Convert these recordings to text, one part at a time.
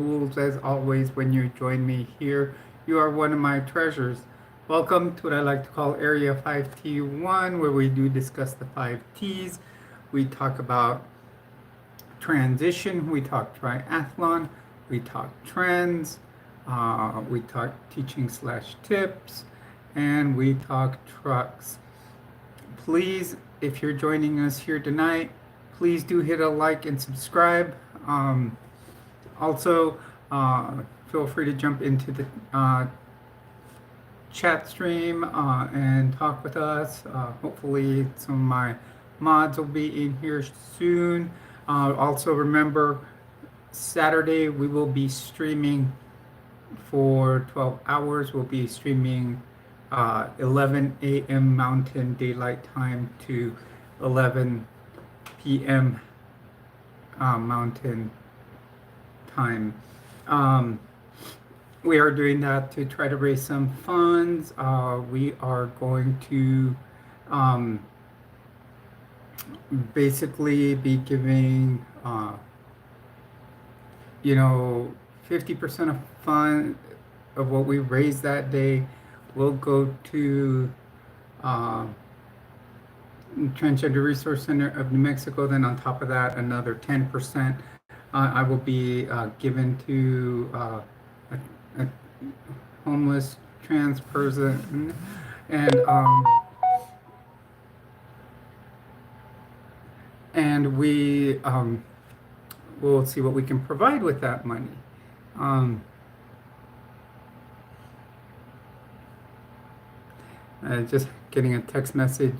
Jules. As always, when you join me here, you are one of my treasures. Welcome to what I like to call Area 5T1, where we do discuss the 5Ts. We talk about transition, we talk triathlon, we talk trends, we talk teaching slash tips, and we talk trucks. Please, if you're joining us here tonight, please do hit a like and subscribe. Also, feel free to jump into the chat stream and talk with us. Hopefully, some of my mods will be in here soon. Also, remember, Saturday we will be streaming for 12 hours. We'll be streaming 11 a.m. Mountain Daylight Time to 11 p.m. Mountain Time. We are doing that to try to raise some funds. We are going to basically be giving, 50% of fund of what we raise that day will go to Transgender Resource Center of New Mexico. Then on top of that, another 10% I will be given to a homeless trans person, and we will see what we can provide with that money. Just getting a text message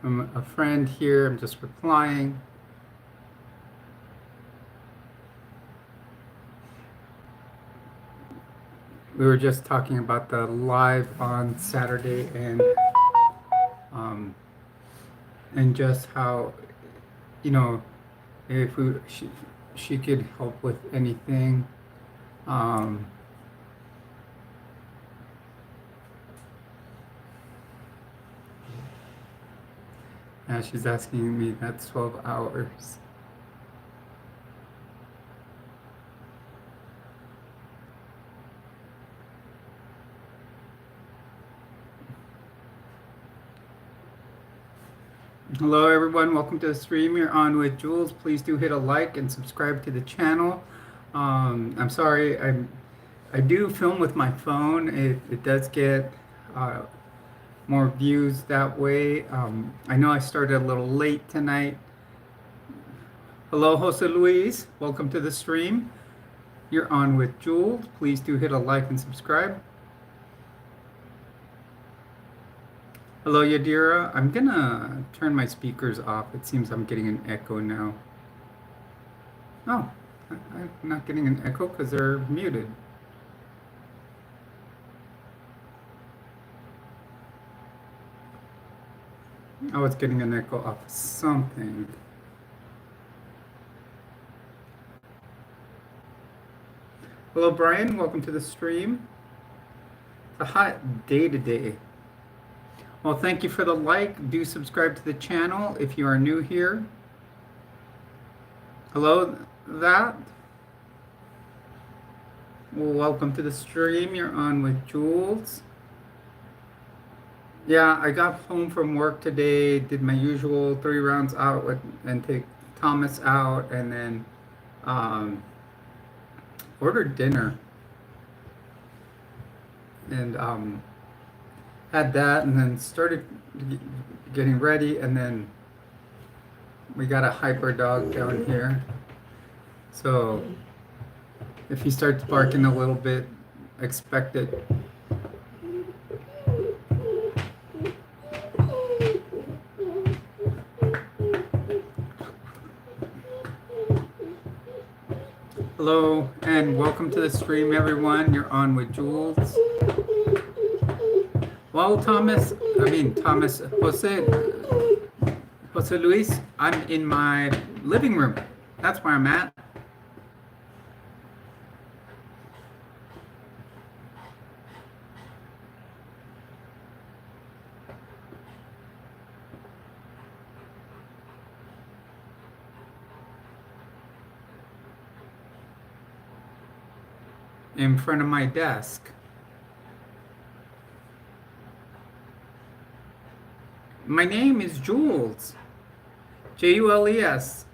from a friend here. I'm just replying. We were just talking about the live on Saturday and just how, if she could help with anything. She's asking me, that's 12 hours. Hello everyone, welcome to the stream. You're on with Jules. Please do hit a like and subscribe to the channel. I'm sorry, I do film with my phone. It does get more views that way. I know I started a little late tonight. Hello, Jose Luis. Welcome to the stream. You're on with Jules. Please do hit a like and subscribe. Hello, Yadira. I'm gonna turn my speakers off. It seems I'm getting an echo now. Oh, I'm not getting an echo because they're muted. I was getting an echo off something. Hello, Brian. Welcome to the stream. It's a hot day today. Well, thank you for the like. Do subscribe to the channel if you are new here. Hello, that. Well, welcome to the stream. You're on with Jules. Yeah, I got home from work today, did my usual 3 rounds out and take Thomas out, and then ordered dinner. And had that, and then started getting ready, and then we got a hyper dog down here. So if he starts barking a little bit, expect it. Hello and welcome to the stream, everyone. You're on with Jules. Well, Jose Luis, I'm in my living room. That's where I'm at. in front of my desk. My name is Jules. Jules.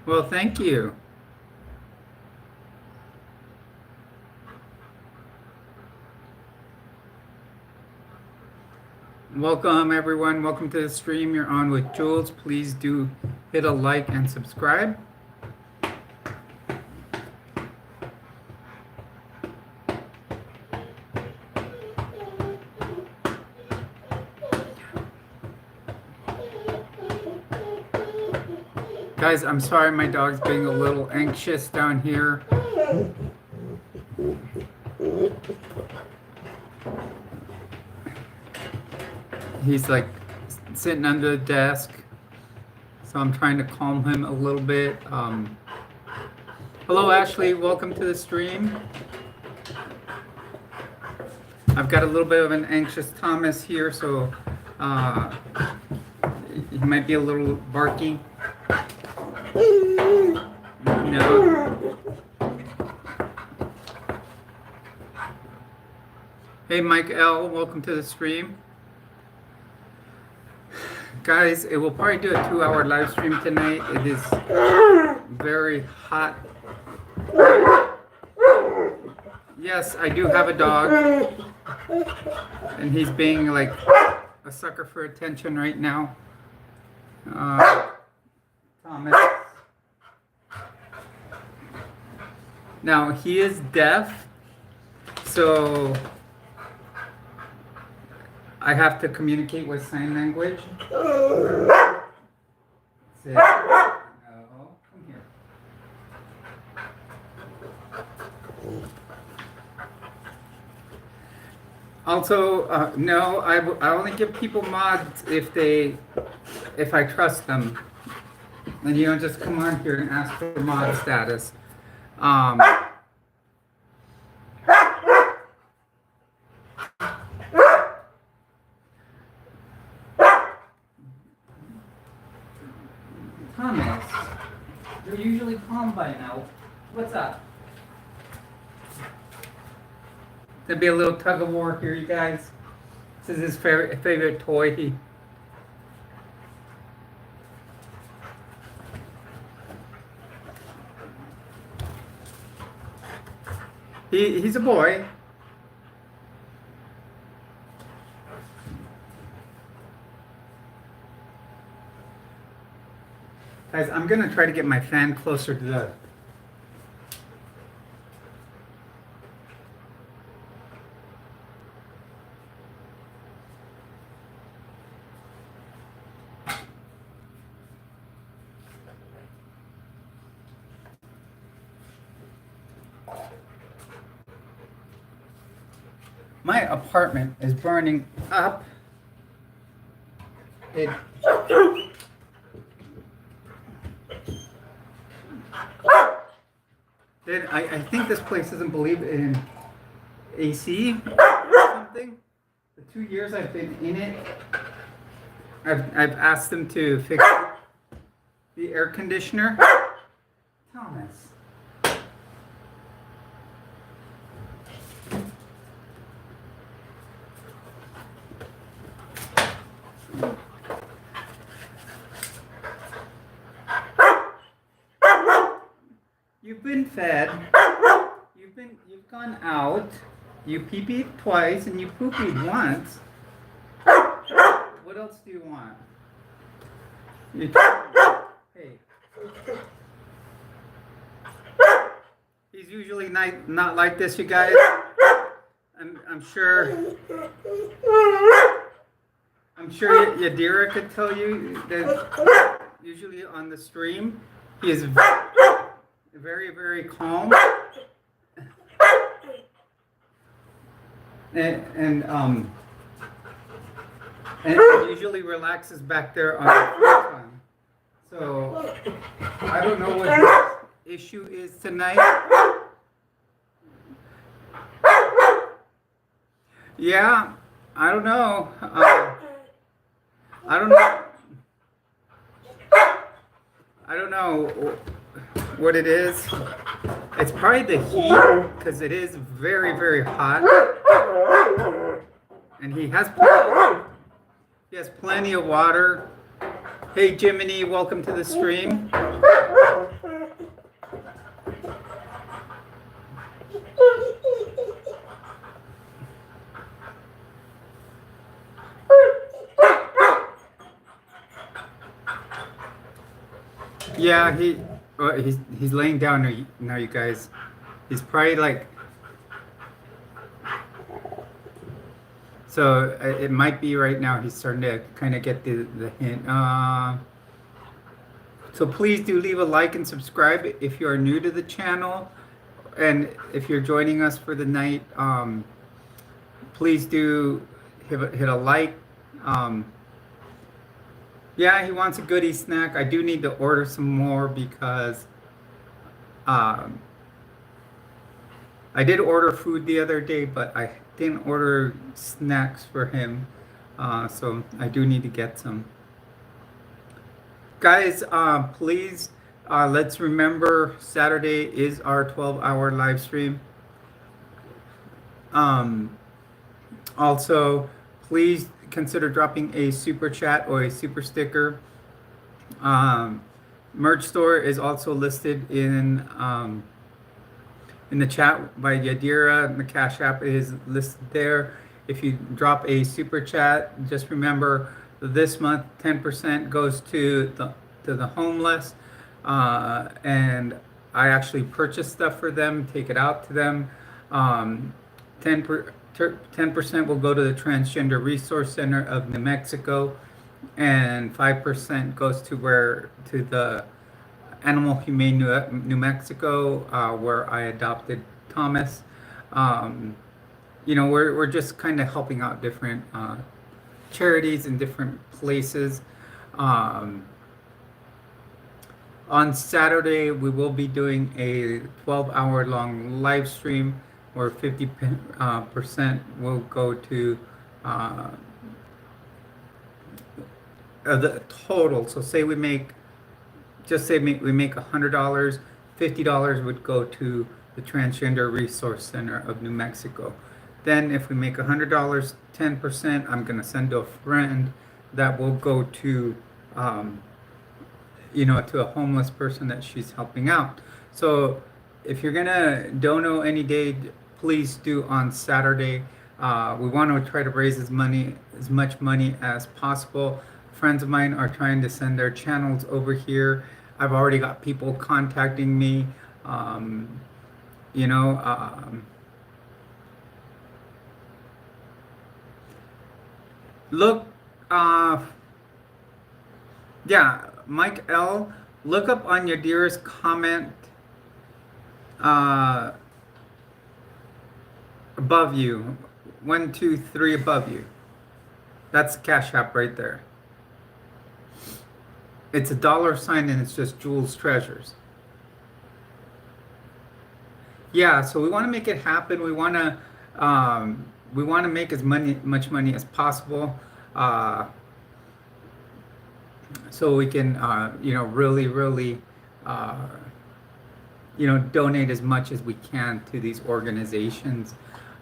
Well, thank you. Welcome, everyone. Welcome to the stream. You're on with Jules. Please do hit a like and subscribe. Guys, I'm sorry my dog's being a little anxious down here. He's like sitting under the desk, so I'm trying to calm him a little bit. Hello, Ashley. Welcome to the stream. I've got a little bit of an anxious Thomas here, so he might be a little barky. No. Hey, Mike L. Welcome to the stream. Guys, it will probably do a 2-hour live stream tonight. It is very hot. Yes, I do have a dog. And he's being like a sucker for attention right now. Thomas. Now, he is deaf, so I have to communicate with sign language. Sit. No, come here. Also, no, I only give people mods if I trust them. And you don't just come on here and ask for mod status. Thomas, you're usually calm by now. What's up? There'll be a little tug of war here, you guys. This is his favorite toy. He's a boy. Guys, I'm gonna try to get my fan closer to the My apartment is burning up. I think this place doesn't believe in AC or something. The 2 years I've been in it, I've asked them to fix the air conditioner. Thomas. You've been fed. You've gone out. You pee-peed twice and you poo-peed once. What else do you want? Hey. He's usually not like this, you guys. I'm sure Yadira could tell you that usually on the stream he is very, very calm. And usually relaxes back there on the floor time. So I don't know what his issue is tonight. Yeah, I don't know. I don't know. I don't know what it is. It's probably the heat because it is very, very hot. And he has plenty of water. Hey Jiminy, welcome to the stream. Yeah, he's laying down now, you guys. He's probably like, so it might be right now. He's starting to kind of get the hint. So please do leave a like and subscribe if you are new to the channel, and if you're joining us for the night. Please do hit a like. Yeah, he wants a goodie snack. I do need to order some more because I did order food the other day, but I didn't order snacks for him. So I do need to get some. Guys, please, let's remember Saturday is our 12-hour live stream. Also, please consider dropping a super chat or a super sticker. Merch store is also listed in the chat by Yadira. The Cash App is listed there. If you drop a super chat, just remember this month 10% goes to the homeless, and I actually purchase stuff for them, take it out to them. 10% will go to the Transgender Resource Center of New Mexico, and 5% goes to the Animal Humane New Mexico, where I adopted Thomas. You know, we're just kind of helping out different charities in different places. On Saturday, we will be doing a 12-hour long live stream where 50% will go to the total. So say we make, just say we make $100, $50 would go to the Transgender Resource Center of New Mexico. Then if we make $100, 10%, I'm gonna send to a friend that will go to, you know, to a homeless person that she's helping out. So if you're gonna dono any day, please do on Saturday. We want to try to raise as much money as possible. Friends of mine are trying to send their channels over here. I've already got people contacting me. You know, look, yeah, Mike L. Look up on your dearest comment above you. 1, 2, 3 above you. That's Cash App right there. It's a $sign and it's just Jules Treasures. Yeah, so we want to make it happen. We want to make as much money as possible, so we can you know, really you know, donate as much as we can to these organizations,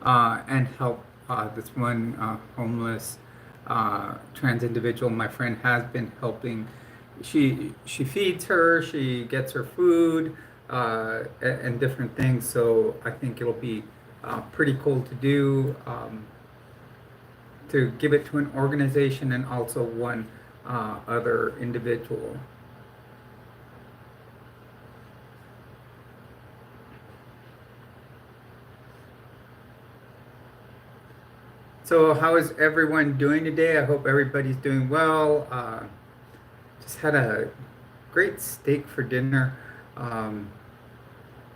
and help this one homeless trans individual my friend has been helping. She feeds her, she gets her food, and different things. So I think it'll be pretty cool to do, to give it to an organization and also one other individual. So how is everyone doing today? I hope everybody's doing well. Just had a great steak for dinner.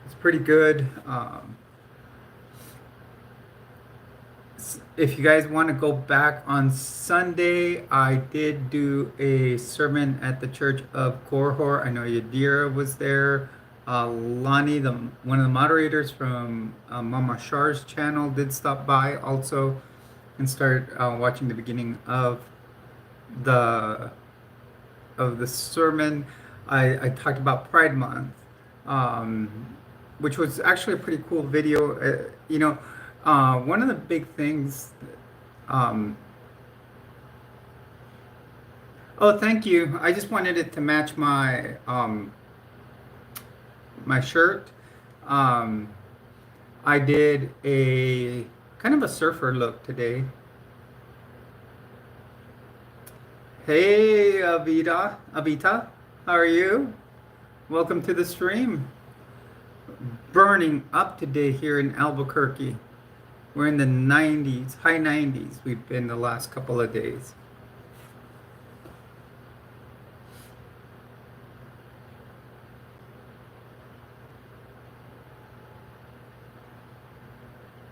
It's pretty good. if you guys want to go back on Sunday, I did do a sermon at the Church of Korhor. I know Yadira was there. Lonnie, one of the moderators from Mama Shar's channel, did stop by also and start watching the beginning the of the sermon. I talked about Pride Month, which was actually a pretty cool video. One of the big things. Um, oh, thank you. I just wanted it to match my shirt. Um, I did a kind of a surfer look today. Hey, Avita, how are you? Welcome to the stream. Burning up today here in Albuquerque. We're in the 90s, high 90s. We've been the last couple of days.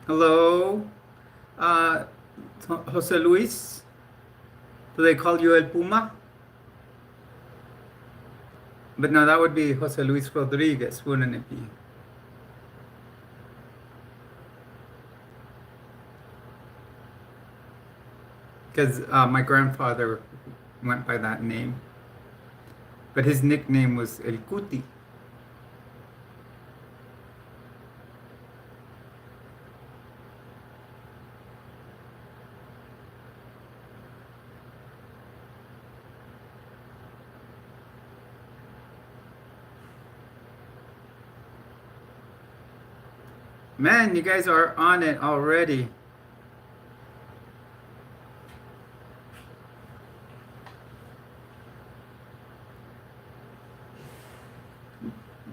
Hello, uh, Jose Luis. Do they call you El Puma? But no, that would be Jose Luis Rodriguez, wouldn't it be? Because my grandfather went by that name. But his nickname was El Cuti. Man, you guys are on it already.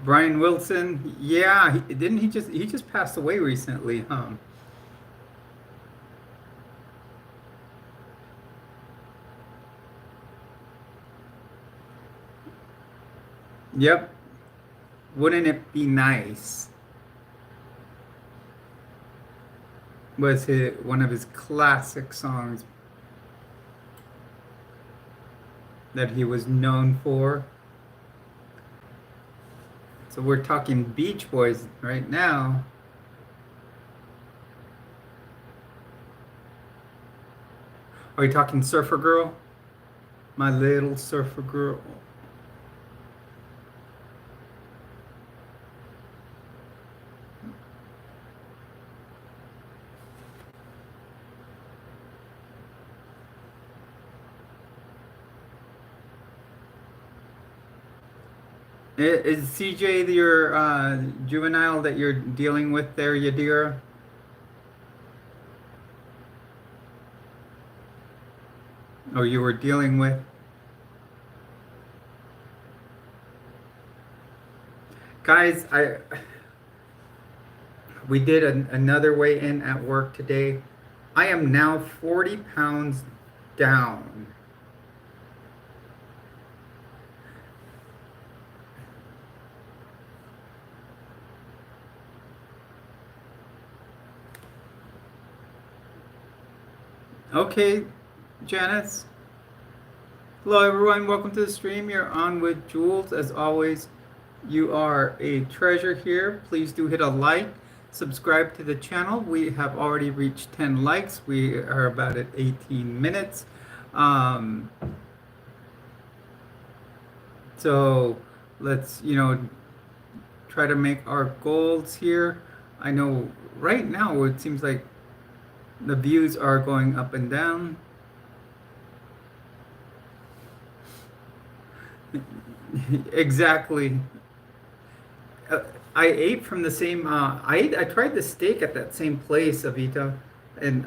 Brian Wilson, yeah, didn't he just passed away recently, huh? Yep. Wouldn't it be nice? Was it one of his classic songs that he was known for? So we're talking Beach Boys right now. Are you talking Surfer Girl? My little surfer girl. Is CJ your juvenile that you're dealing with there, Yadira? Or you were dealing with? Guys, we did another weigh in at work today. I am now 40 pounds down. Okay, Janice. Hello, everyone. Welcome to the stream. You're on with Jules. As always, you are a treasure here. Please do hit a like, subscribe to the channel. We have already reached 10 likes. We are about at 18 minutes. So let's, try to make our goals here. I know right now it seems like the views are going up and down. Exactly. I ate from the same. I tried the steak at that same place, Avita, and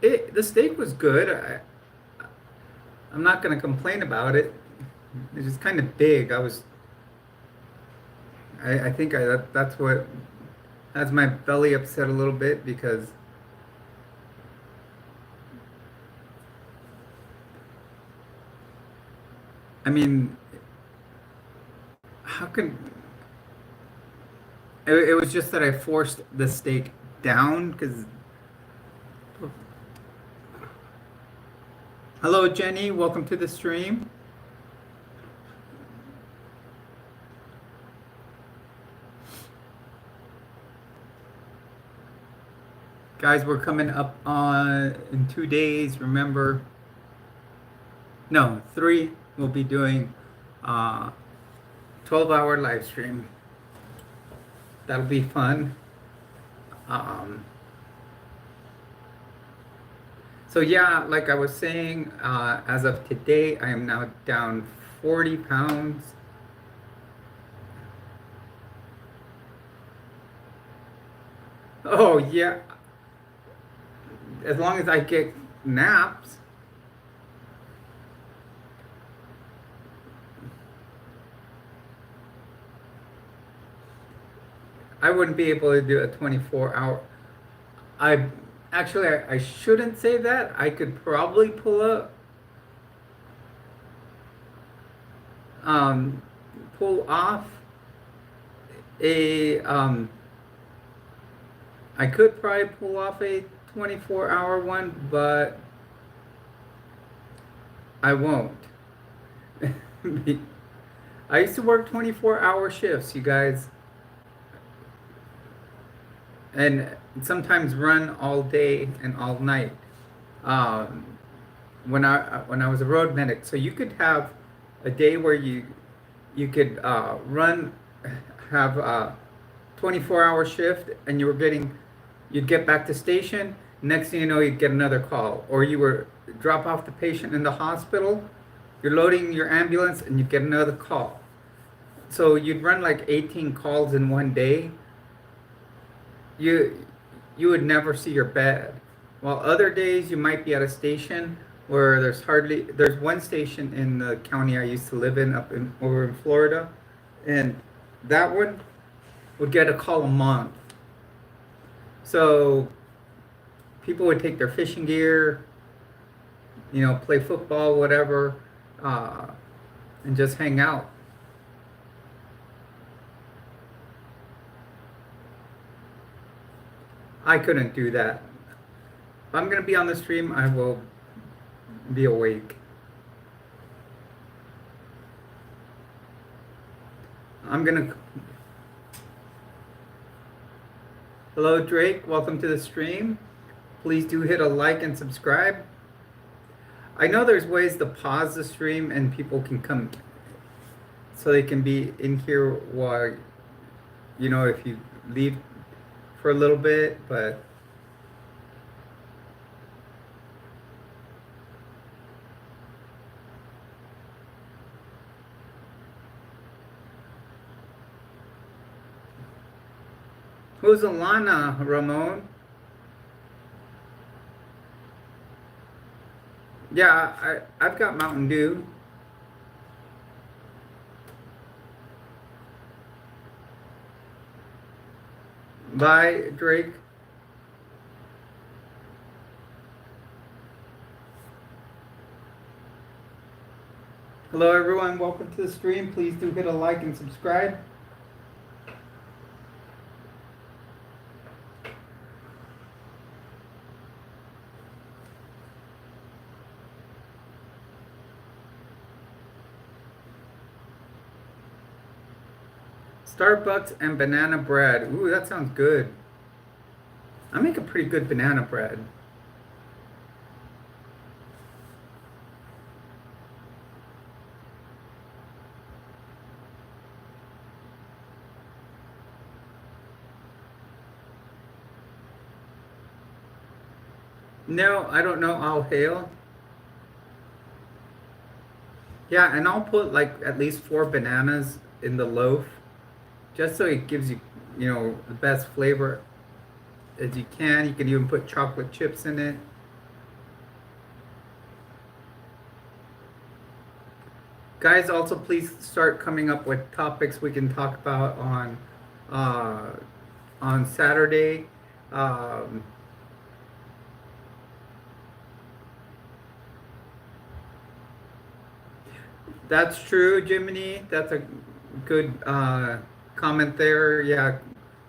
the steak was good. I'm not gonna complain about it. It's just kind of big. I think that's what has my belly upset a little bit because I mean, how can it was just that I forced the steak down because. Hello, Jenny. Welcome to the stream. Guys, we're coming up on in 2 days. Remember, no, 3. We'll be doing 12-hour live stream. That'll be fun. So yeah, like I was saying, as of today, I am now down 40 pounds. Oh yeah, as long as I get naps. I wouldn't be able to do a 24-hour. I shouldn't say that. I could probably pull off a I could probably pull off a 24-hour one, but I won't. I used to work 24-hour shifts, you guys, and sometimes run all day and all night. When I was a road medic, so you could have a day where you could have a 24-hour shift, and you'd get back to station. Next thing you know, you'd get another call, or you were drop off the patient in the hospital. You're loading your ambulance, and you get another call. So you'd run like 18 calls in one day. You would never see your bed. While other days you might be at a station where there's one station in the county I used to live in over in Florida, and that one would get a call a month. So people would take their fishing gear, play football, whatever, and just hang out. I couldn't do that. If I'm going to be on the stream, I will be awake. Hello, Drake. Welcome to the stream. Please do hit a like and subscribe. I know there's ways to pause the stream and people can come so they can be in here while, if you leave for a little bit, but who's Alana, Ramon? Yeah, I've got Mountain Dew. Bye, Drake. Hello, everyone. Welcome to the stream. Please do hit a like and subscribe. Starbucks and banana bread. Ooh, that sounds good. I make a pretty good banana bread. No, I don't know. I'll hail. Yeah, and I'll put like at least 4 bananas in the loaf, just so it gives you, the best flavor as you can. You can even put chocolate chips in it. Guys, also please start coming up with topics we can talk about on Saturday. That's true, Jiminy. That's a good comment there. Yeah,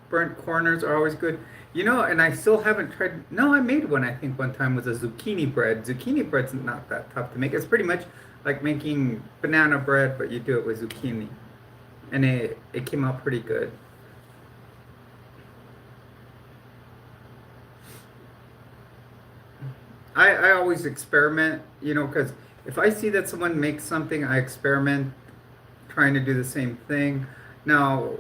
burnt corners are always good. And I still haven't tried. No, I made one, I think, one time was a zucchini bread. Zucchini bread's not that tough to make. It's pretty much like making banana bread, but you do it with zucchini. And it came out pretty good. I always experiment, because if I see that someone makes something, I experiment trying to do the same thing. Now,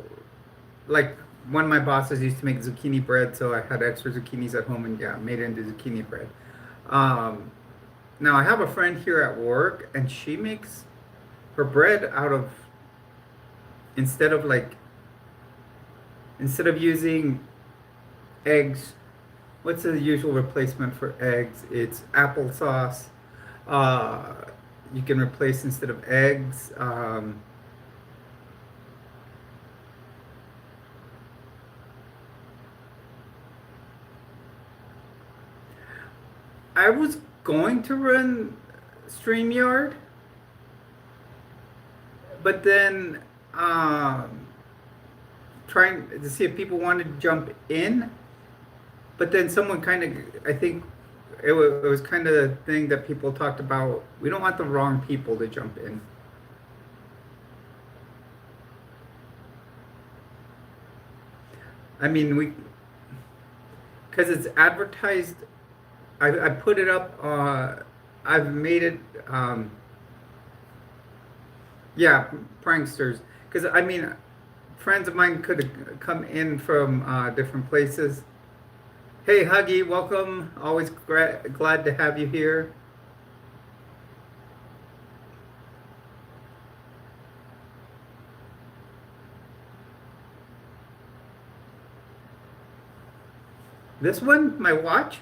like one of my bosses used to make zucchini bread, so I had extra zucchinis at home and yeah, made it into zucchini bread. Um, Now I have a friend here at work, and she makes her bread out of instead of like instead of using eggs. What's the usual replacement for eggs? It's applesauce. Uh, you can replace instead of eggs. I was going to run StreamYard, but then trying to see if people wanted to jump in, but then someone kind of, I think it was kind of the thing that people talked about. We don't want the wrong people to jump in. I mean, because it's advertised. I put it up. I've made it. Yeah, pranksters. Because I mean, friends of mine could come in from different places. Hey, Huggy, welcome. Always glad to have you here. This one, my watch.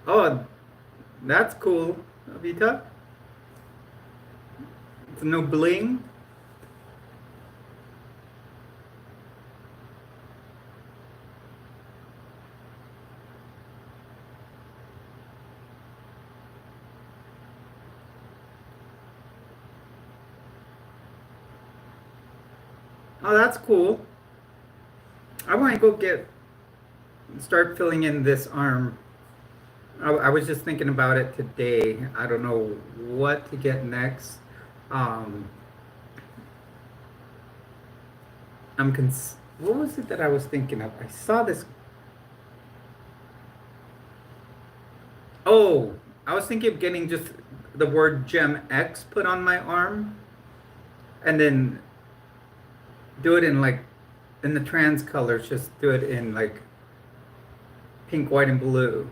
Oh, that's cool, Avita. It's no bling. Oh, that's cool. I want to start filling in this arm. I was just thinking about it today. I don't know what to get next. Um, what was it that I was thinking of? I saw this. Oh, I was thinking of getting just the word Gem X put on my arm, and then do it in the trans colors. Just do it in like pink, white, and blue.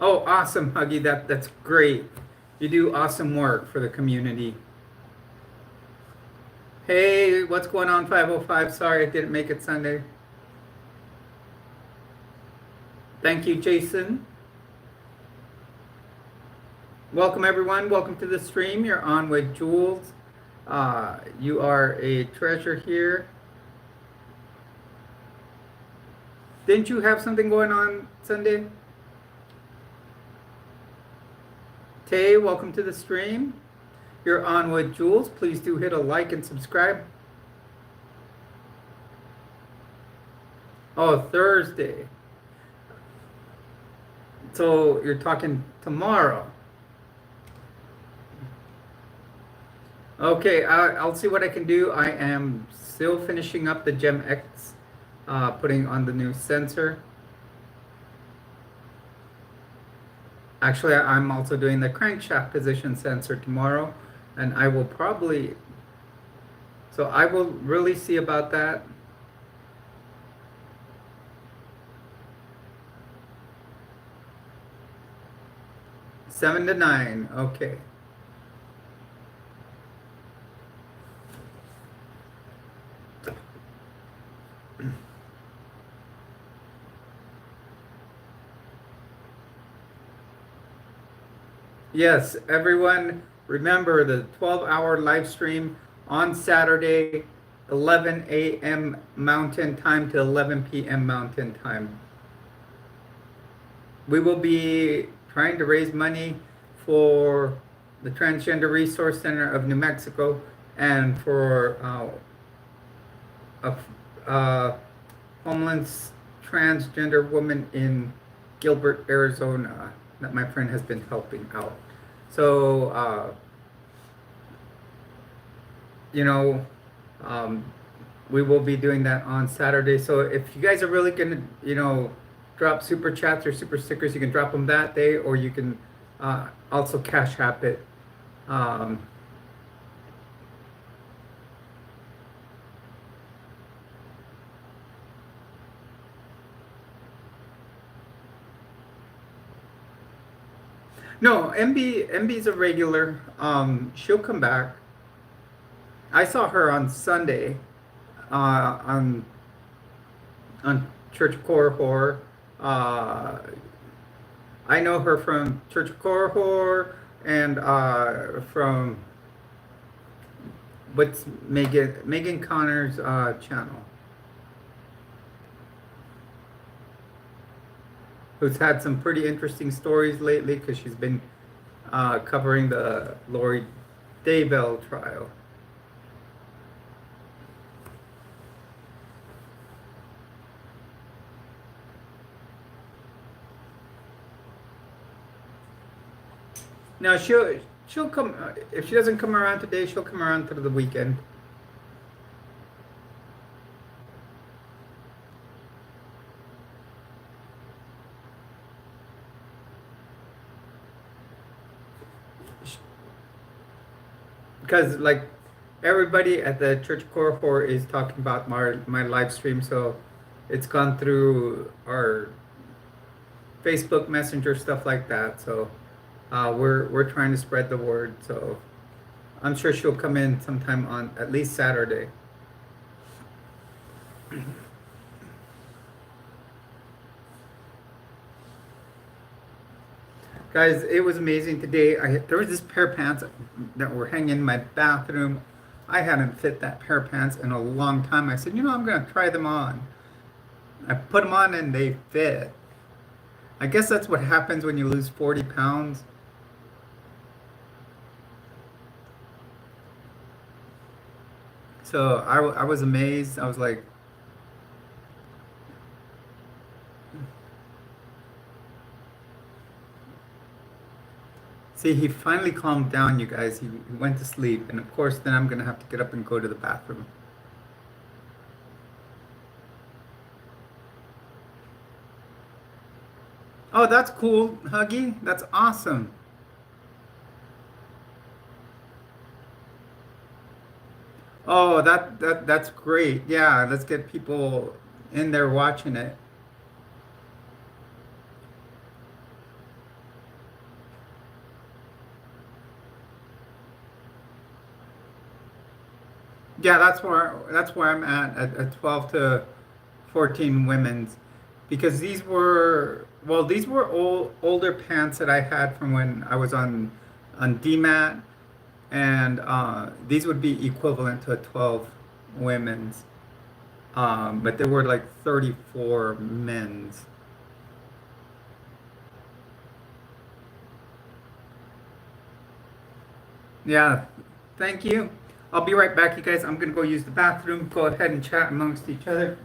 Oh, awesome, Huggy. That's great. You do awesome work for the community. Hey, what's going on, 505? Sorry I didn't make it Sunday. Thank you, Jason. Welcome, everyone. Welcome to the stream. You're on with Jules. You are a treasure here. Didn't you have something going on Sunday? Tay, welcome to the stream. You're on with Jules. Please do hit a like and subscribe. Oh, Thursday. So you're talking tomorrow. Okay, I'll see what I can do. I am still finishing up the Gem X, putting on the new sensor. Actually, I'm also doing the crankshaft position sensor tomorrow, and I will really see about that. 7 to 9, okay. Yes, everyone, remember the 12-hour live stream on Saturday, 11 a.m. Mountain Time to 11 p.m. Mountain Time. We will be trying to raise money for the Transgender Resource Center of New Mexico and for a homeless transgender woman in Gilbert, Arizona that my friend has been helping out. So, you know, um, we will be doing that on Saturday. So if you guys are really gonna, drop super chats or super stickers, you can drop them that day, or you can also Cash App it. Um, no, MB's a regular. She'll come back. I saw her on Sunday on Church of Horror. Uh, I know her from Church of Horror and from what's Megan Connor's channel, who's had some pretty interesting stories lately because she's been covering the Lori Daybell trial. Now she'll come if she doesn't come around today, she'll come around through the weekend. Because like everybody at the Church Core 4 is talking about my live stream, so it's gone through our Facebook Messenger, stuff like that. So we're trying to spread the word. So I'm sure she'll come in sometime on at least Saturday. Guys, it was amazing today. There was this pair of pants that were hanging in my bathroom. I hadn't fit that pair of pants in a long time. I said, I'm going to try them on. I put them on and they fit. I guess that's what happens when you lose 40 pounds. So I was amazed. I was like, see, he finally calmed down, you guys. He went to sleep. And of course, then I'm going to have to get up and go to the bathroom. Oh, that's cool, Huggy. That's awesome. Oh, that's great. Yeah, let's get people in there watching it. Yeah, that's where I'm at 12 to 14 women's, because these were older pants that I had from when I was on DMAT, and these would be equivalent to a 12 women's, but there were like 34 men's. Yeah, thank you. I'll be right back, you guys. I'm gonna go use the bathroom. Go ahead and chat amongst each other.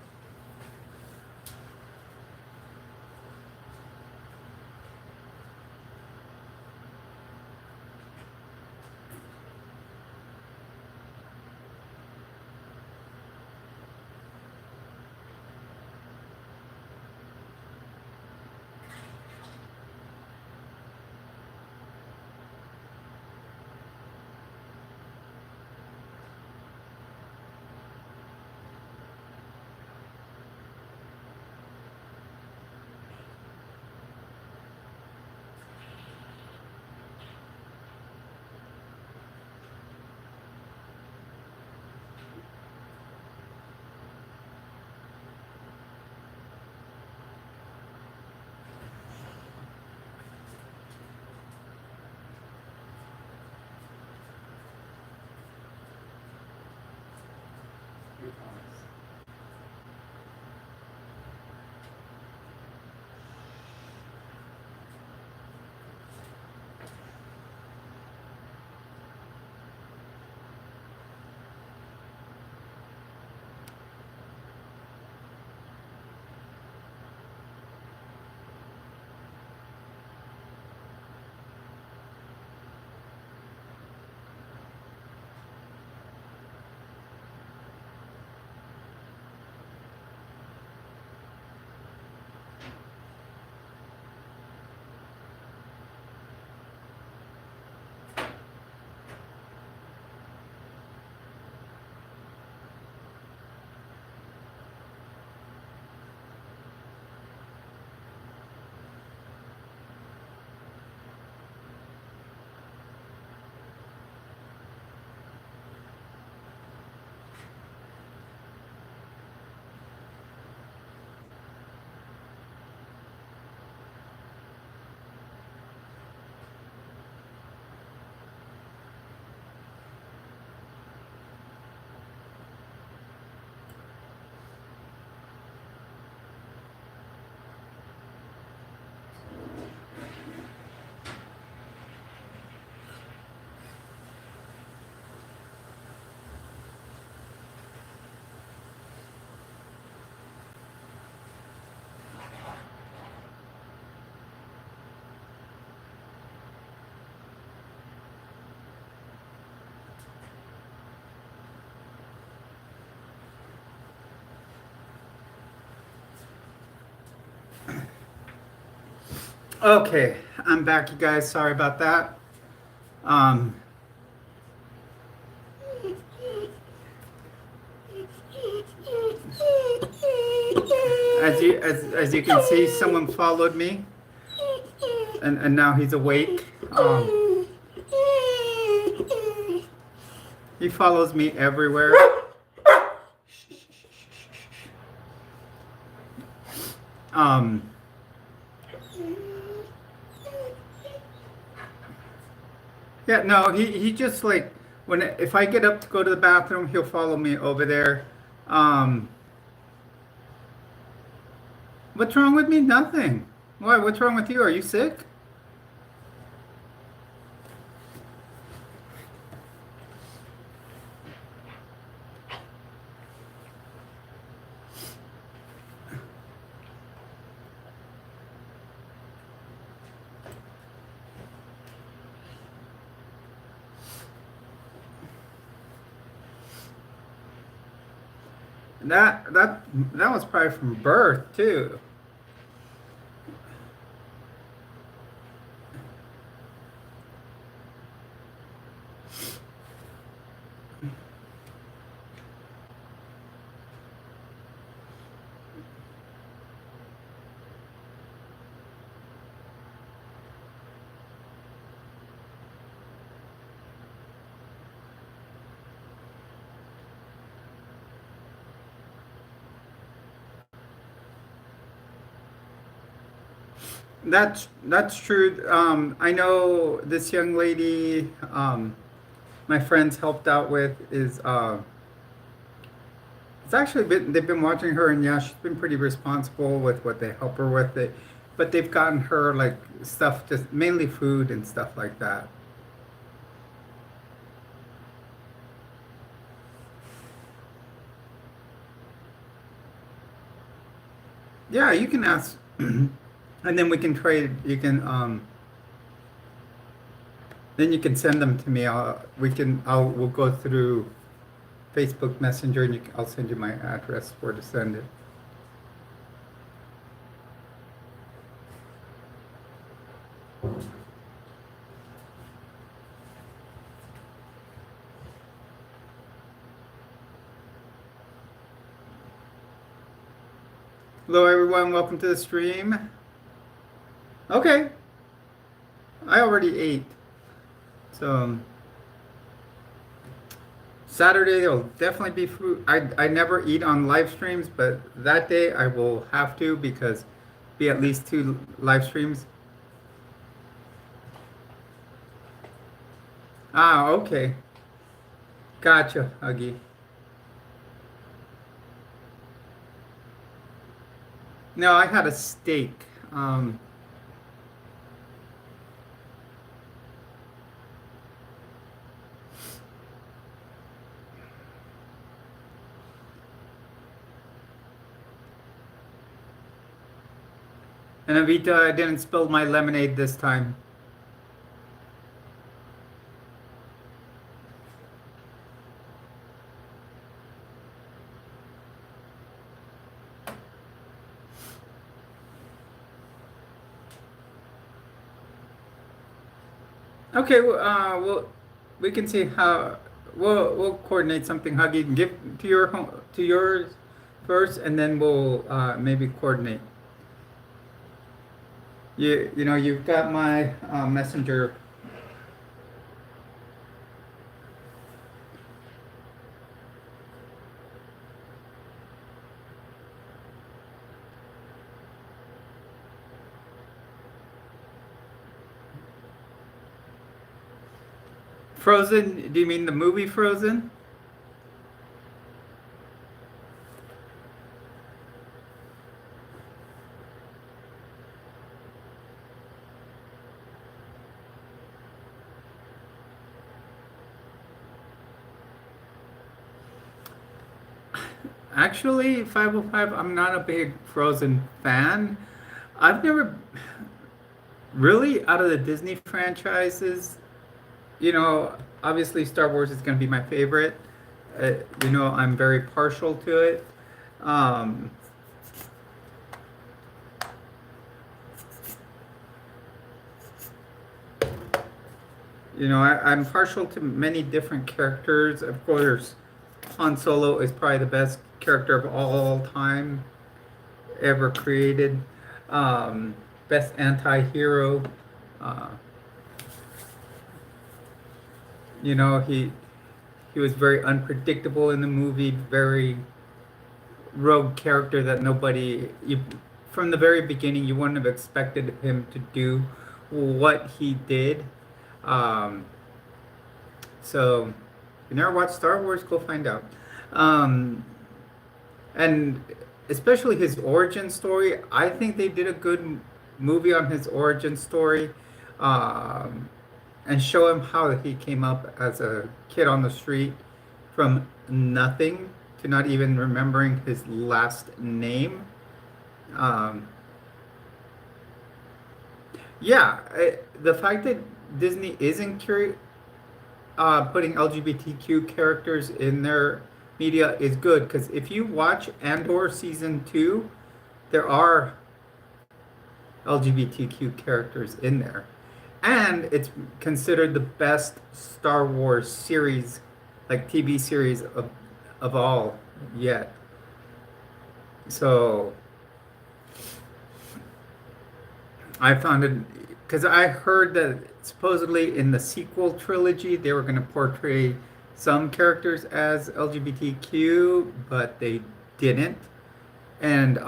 Okay, I'm back, you guys. Sorry about that. Um, as you can see, someone followed me, and now he's awake. He follows me everywhere. Um, yeah, no, he just like when if I get up to go to the bathroom, he'll follow me over there. Um, what's wrong with me? Nothing. Why? What's wrong with you? Are you sick? That was probably from birth too. That's true. I know this young lady, my friends helped out with is it's actually been they've been watching her, and yeah, she's been pretty responsible with what they help her with it, but they've gotten her like stuff, just mainly food and stuff like that. Yeah, you can ask, and then we can trade. You can then you can send them to me. We'll go through Facebook Messenger, and I'll send you my address where to send it. Hello, everyone. Welcome to the stream. Okay, I already ate. So Saturday there'll definitely be food. I never eat on live streams, but that day I will have to because be at least two live streams. Ah, okay. Gotcha, Huggy. No, I had a steak. Um, and Avita, I didn't spill my lemonade this time. Okay, we can see how we'll coordinate something, Huggy. Give to your home to yours first, and then we'll maybe coordinate. You know you've got my messenger. Frozen? Do you mean the movie Frozen? Actually, 505, I'm not a big Frozen fan. I've never really out of the Disney franchises, you know, obviously Star Wars is going to be my favorite. You know, I'm very partial to it. Um, I'm partial to many different characters. Of course, Han Solo is probably the best character of all time ever created. Um, Best anti-hero. Uh, he was very unpredictable in the movie, very rogue character that from the very beginning, you wouldn't have expected him to do what he did. Um, so, if you never watched Star Wars, go find out. Um, and especially his origin story, I think they did a good movie on his origin story, um, and show him how he came up as a kid on the street from nothing to not even remembering his last name. Um, yeah, the fact that Disney isn't putting LGBTQ characters in their media is good, because if you watch Andor season 2, there are LGBTQ characters in there. And it's considered the best Star Wars series, like TV series of all yet. So I found it, because I heard that supposedly in the sequel trilogy they were going to portray some characters as LGBTQ, but they didn't. And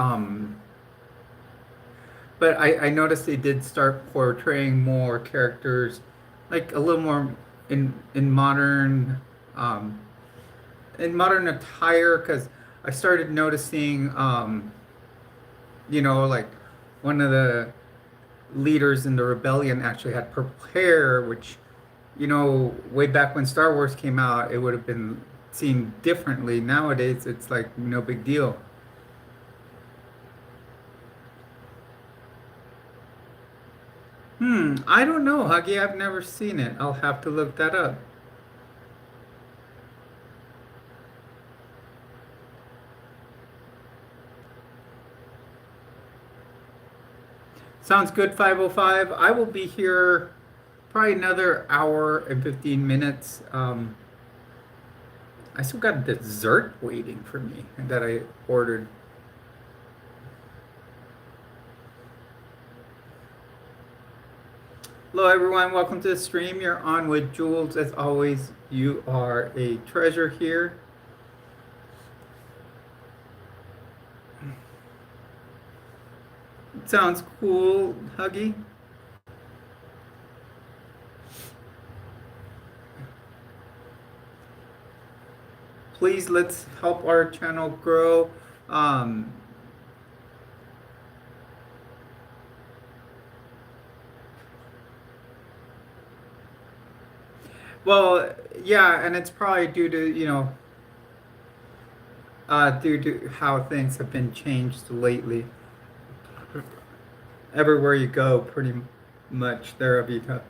but I noticed they did start portraying more characters, like a little more in modern attire, because I started noticing, like one of the leaders in the rebellion actually had purple hair, which, way back when Star Wars came out, it would have been seen differently. Nowadays, it's like no big deal. I don't know, Huggy. I've never seen it. I'll have to look that up. Sounds good, 505. I will be here probably another hour and 15 minutes. I still got dessert waiting for me that I ordered. Hello, everyone. Welcome to the stream. You're on with Jules. As always, you are a treasure here. Sounds cool, Huggy. Please, let's help our channel grow. Well, yeah, and it's probably due to how things have been changed lately. Everywhere you go, pretty much there, Avita.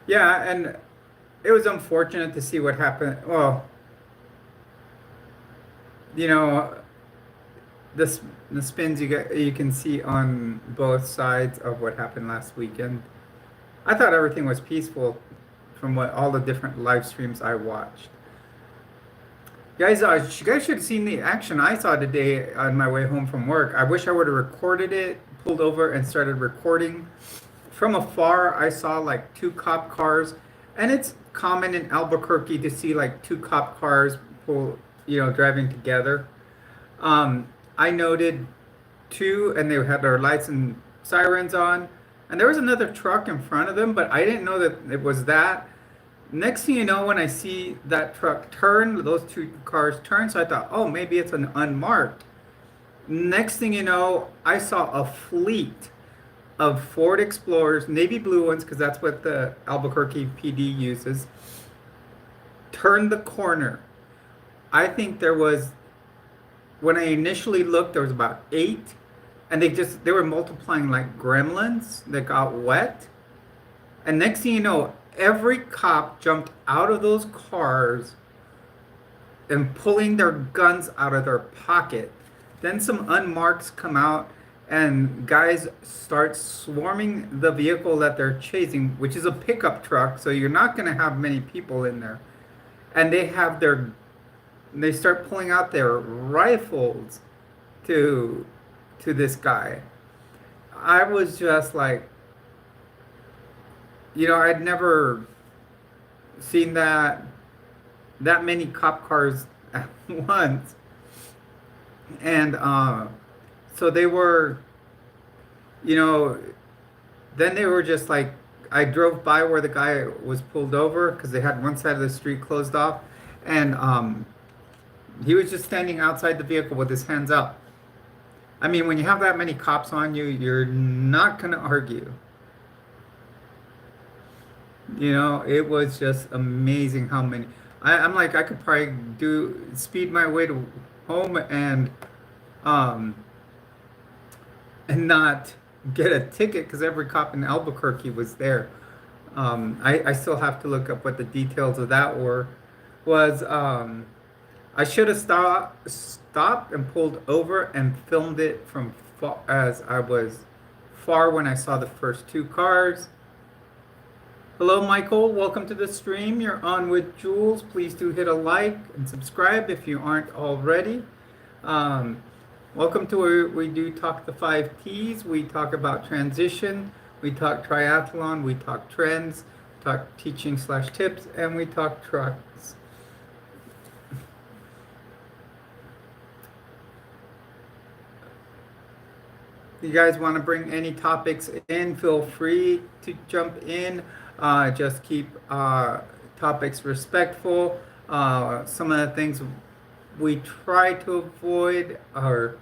Yeah, and it was unfortunate to see what happened. Well, you know, the the spins you can see on both sides of what happened last weekend. I thought everything was peaceful from what all the different live streams I watched. Guys, you guys should have seen the action I saw today on my way home from work. I wish I would have recorded it, pulled over and started recording. From afar, I saw like two cop cars, and it's common in Albuquerque to see like two cop cars driving together. I noted two, and they had their lights and sirens on, and there was another truck in front of them, but I didn't know that it was that. Next thing you know, when I see that truck turn, those two cars turn, so I thought, oh, maybe it's an unmarked. Next thing you know, I saw a fleet of Ford Explorers, navy blue ones, because that's what the Albuquerque PD uses, turn the corner. I think there was, when I initially looked, there was about 8, and they were multiplying like gremlins that got wet. And next thing you know, every cop jumped out of those cars and pulling their guns out of their pocket. Then some unmarkeds come out and guys start swarming the vehicle that they're chasing, which is a pickup truck, so you're not going to have many people in there. And they start pulling out their rifles to this guy. I was just like, I'd never seen that many cop cars at once. And so they were, then they were just like, I drove by where the guy was pulled over because they had one side of the street closed off. And he was just standing outside the vehicle with his hands up. I mean, when you have that many cops on you, you're not going to argue. It was just amazing how many. I'm like, I could probably speed my way to home um, and not get a ticket because every cop in Albuquerque was there. I still have to look up what the details of that was. I should have stopped and pulled over and filmed it from far, as I was far when I saw the first two cars. Hello, Michael. Welcome to the stream. You're on with Jules. Please do hit a like and subscribe if you aren't already. Welcome to where we do talk the 5 T's. We talk about transition. We talk triathlon. We talk trends. Talk teaching/tips, and we talk trucks. You guys want to bring any topics in, feel free to jump in. Just keep topics respectful. Some of the things we try to avoid are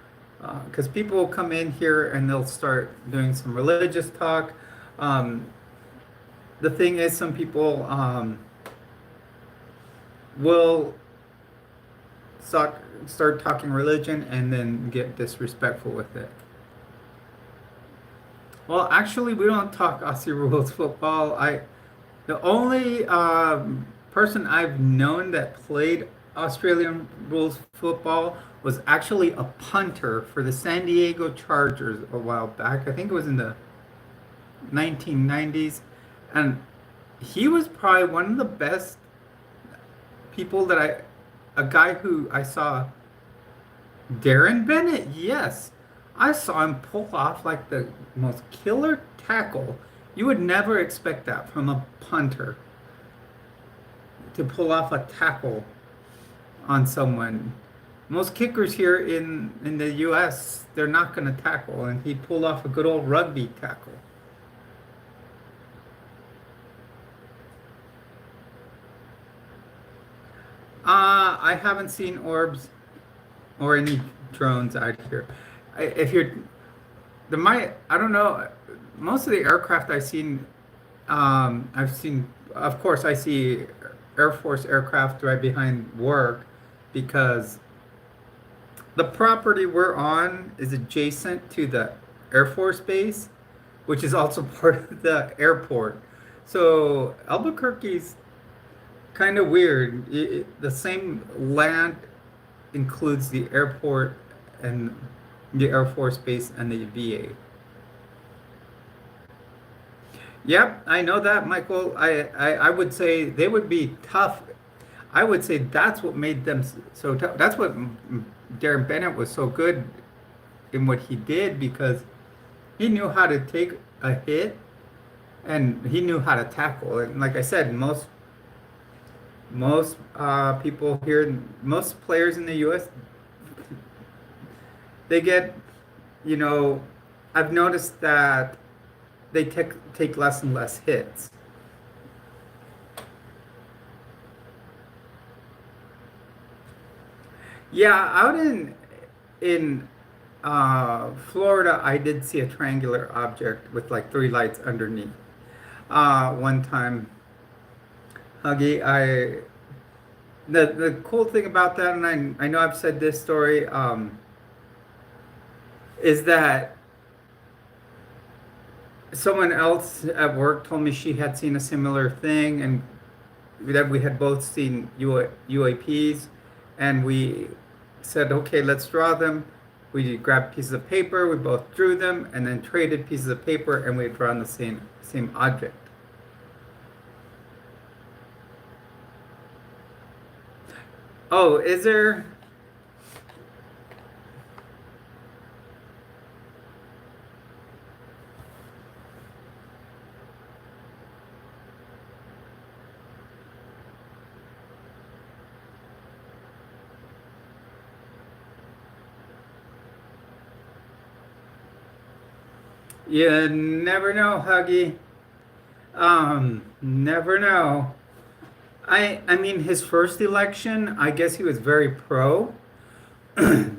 because people will come in here and they'll start doing some religious talk. The thing is, some people will start talking religion and then get disrespectful with it. Well, actually, we don't talk Aussie rules football. The only person I've known that played Australian rules football was actually a punter for the San Diego Chargers a while back. I think it was in the 1990s. And he was probably one of the best people a guy who I saw, Darren Bennett, yes. I saw him pull off like the most killer tackle. You would never expect that from a punter, to pull off a tackle on someone. Most kickers here in the U.S., they're not going to tackle, and he pulled off a good old rugby tackle. I haven't seen orbs or any drones out here. If you're I don't know. Most of the aircraft I've seen, of course, I see Air Force aircraft right behind work because the property we're on is adjacent to the Air Force base, which is also part of the airport. So Albuquerque's kind of weird. The same land includes the airport and the Air Force Base and the VA. Yep, I know that, Michael. I would say they would be tough. I would say that's what made them so tough. That's what Darren Bennett was so good in what he did, because he knew how to take a hit and he knew how to tackle. And like I said, most people here, most players in the U.S., they get, I've noticed that they take less and less hits. Yeah, out in Florida, I did see a triangular object with like 3 lights underneath. One time, Huggy, the cool thing about that, and I know I've said this story, is that someone else at work told me she had seen a similar thing, and that we had both seen UAPs, and we said, okay, let's draw them. We grabbed pieces of paper, we both drew them, and then traded pieces of paper, and we had drawn the same object. Oh, is there? You never know, Huggy. Never know. I mean, his first election, I guess he was very pro. I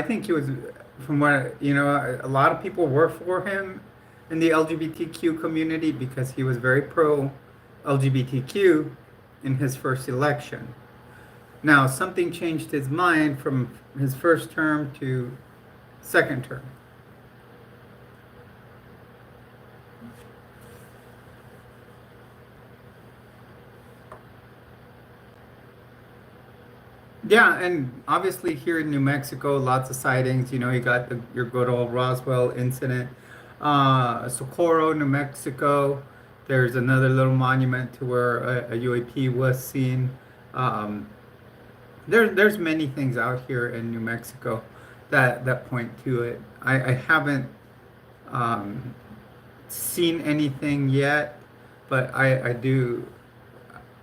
think he was, from what, a lot of people were for him in the LGBTQ community because he was very pro LGBTQ in his first election. Now, something changed his mind from his first term to second term. Yeah, and obviously here in New Mexico, lots of sightings. You got your good old Roswell incident. Socorro, New Mexico, there's another little monument to where a UAP was seen. Um, there's many things out here in New Mexico that point to it. I haven't um, seen anything yet, but I do.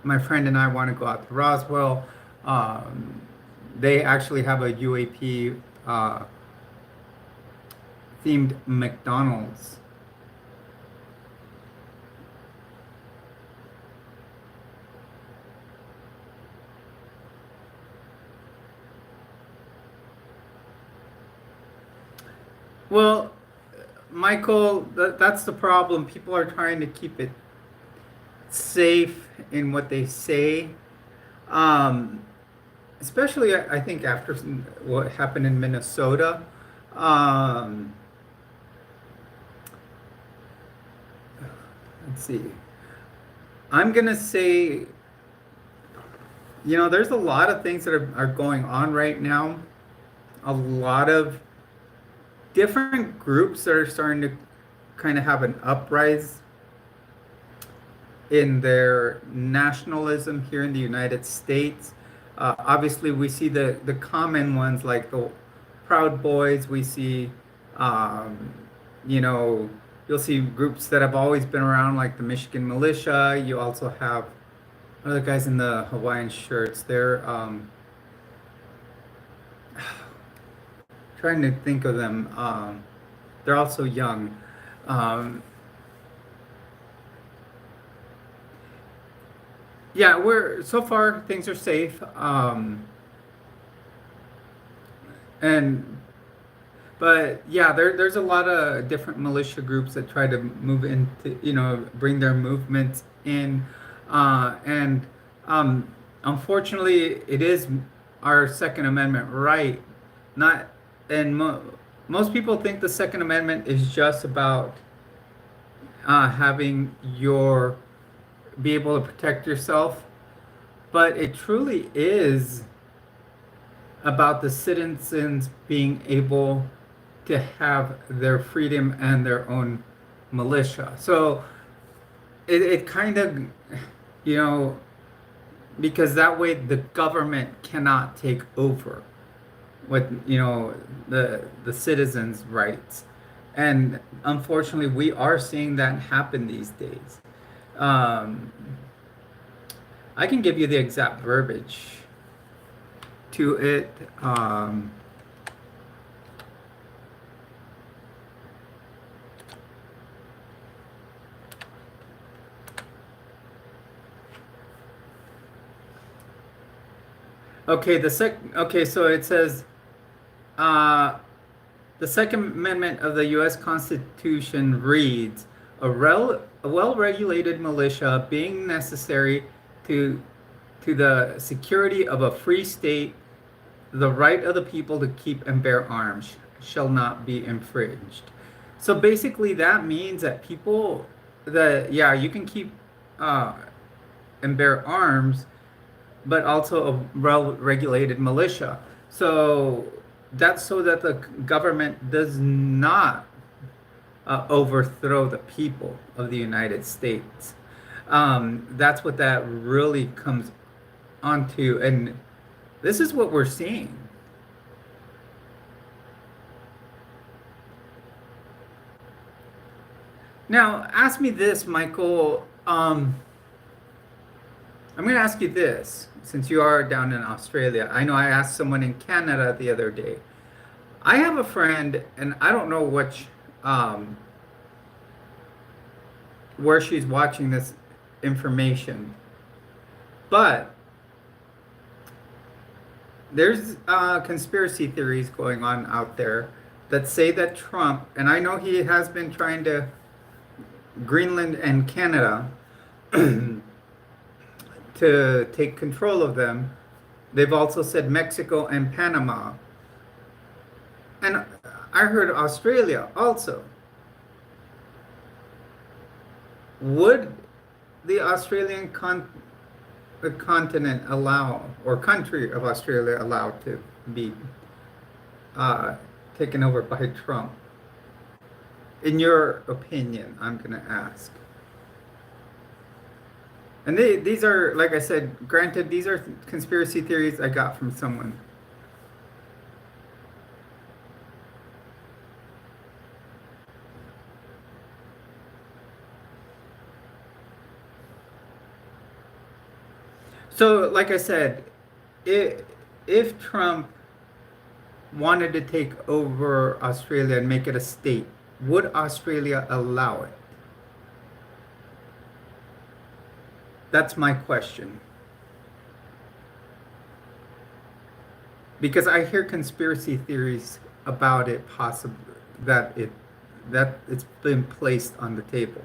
My friend and I want to go out to Roswell. Um, they actually have a UAP themed McDonald's. Well, Michael, that's the problem. People are trying to keep it safe in what they say. Um, Especially I think after what happened in Minnesota. Um, let's see. I'm gonna say, there's a lot of things that are going on right now. A lot of different groups that are starting to kind of have an uprise in their nationalism here in the United States. Obviously, we see the common ones like the Proud Boys. We see, you know, you'll see groups that have always been around like the Michigan Militia. You also have other guys in the Hawaiian shirts. They're trying to think of them. They're also young. Um, yeah, we're so far things are safe. And but yeah, there's a lot of different militia groups that try to move into, bring their movements in, and unfortunately, it is our Second Amendment right. Not, and most people think the Second Amendment is just about having your be able to protect yourself, but it truly is about the citizens being able to have their freedom and their own militia. So it kind of, you know, because that way the government cannot take over what, the citizens' rights. And unfortunately, we are seeing that happen these days. Um, I can give you the exact verbiage to it. Okay, so it says, uh, the Second Amendment of the U.S. Constitution reads, a well-regulated militia being necessary to the security of a free state, the right of the people to keep and bear arms. shall not be infringed. So basically, that means that people that yeah, you can keep uh, and bear arms, but also a well-regulated militia. So that's so that the government does not overthrow the people of the United States. That's what that really comes onto, and this is what we're seeing. Now, ask me this, Michael. I'm going to ask you this, since you are down in Australia. I know I asked someone in Canada the other day. I have a friend, and I don't know um, where she's watching this information, but there's conspiracy theories going on out there that say that Trump, and I know he has been trying to Greenland and Canada to take control of them. They've also said Mexico and Panama. And I heard Australia also. Would the the continent allow, or country of Australia allow to be uh, taken over by Trump? In your opinion, I'm going to ask. And these are, like I said, granted, these are conspiracy theories I got from someone. So, like I said, if Trump wanted to take over Australia and make it a state, would Australia allow it? That's my question. Because I hear conspiracy theories about it possibly that it's been placed on the table.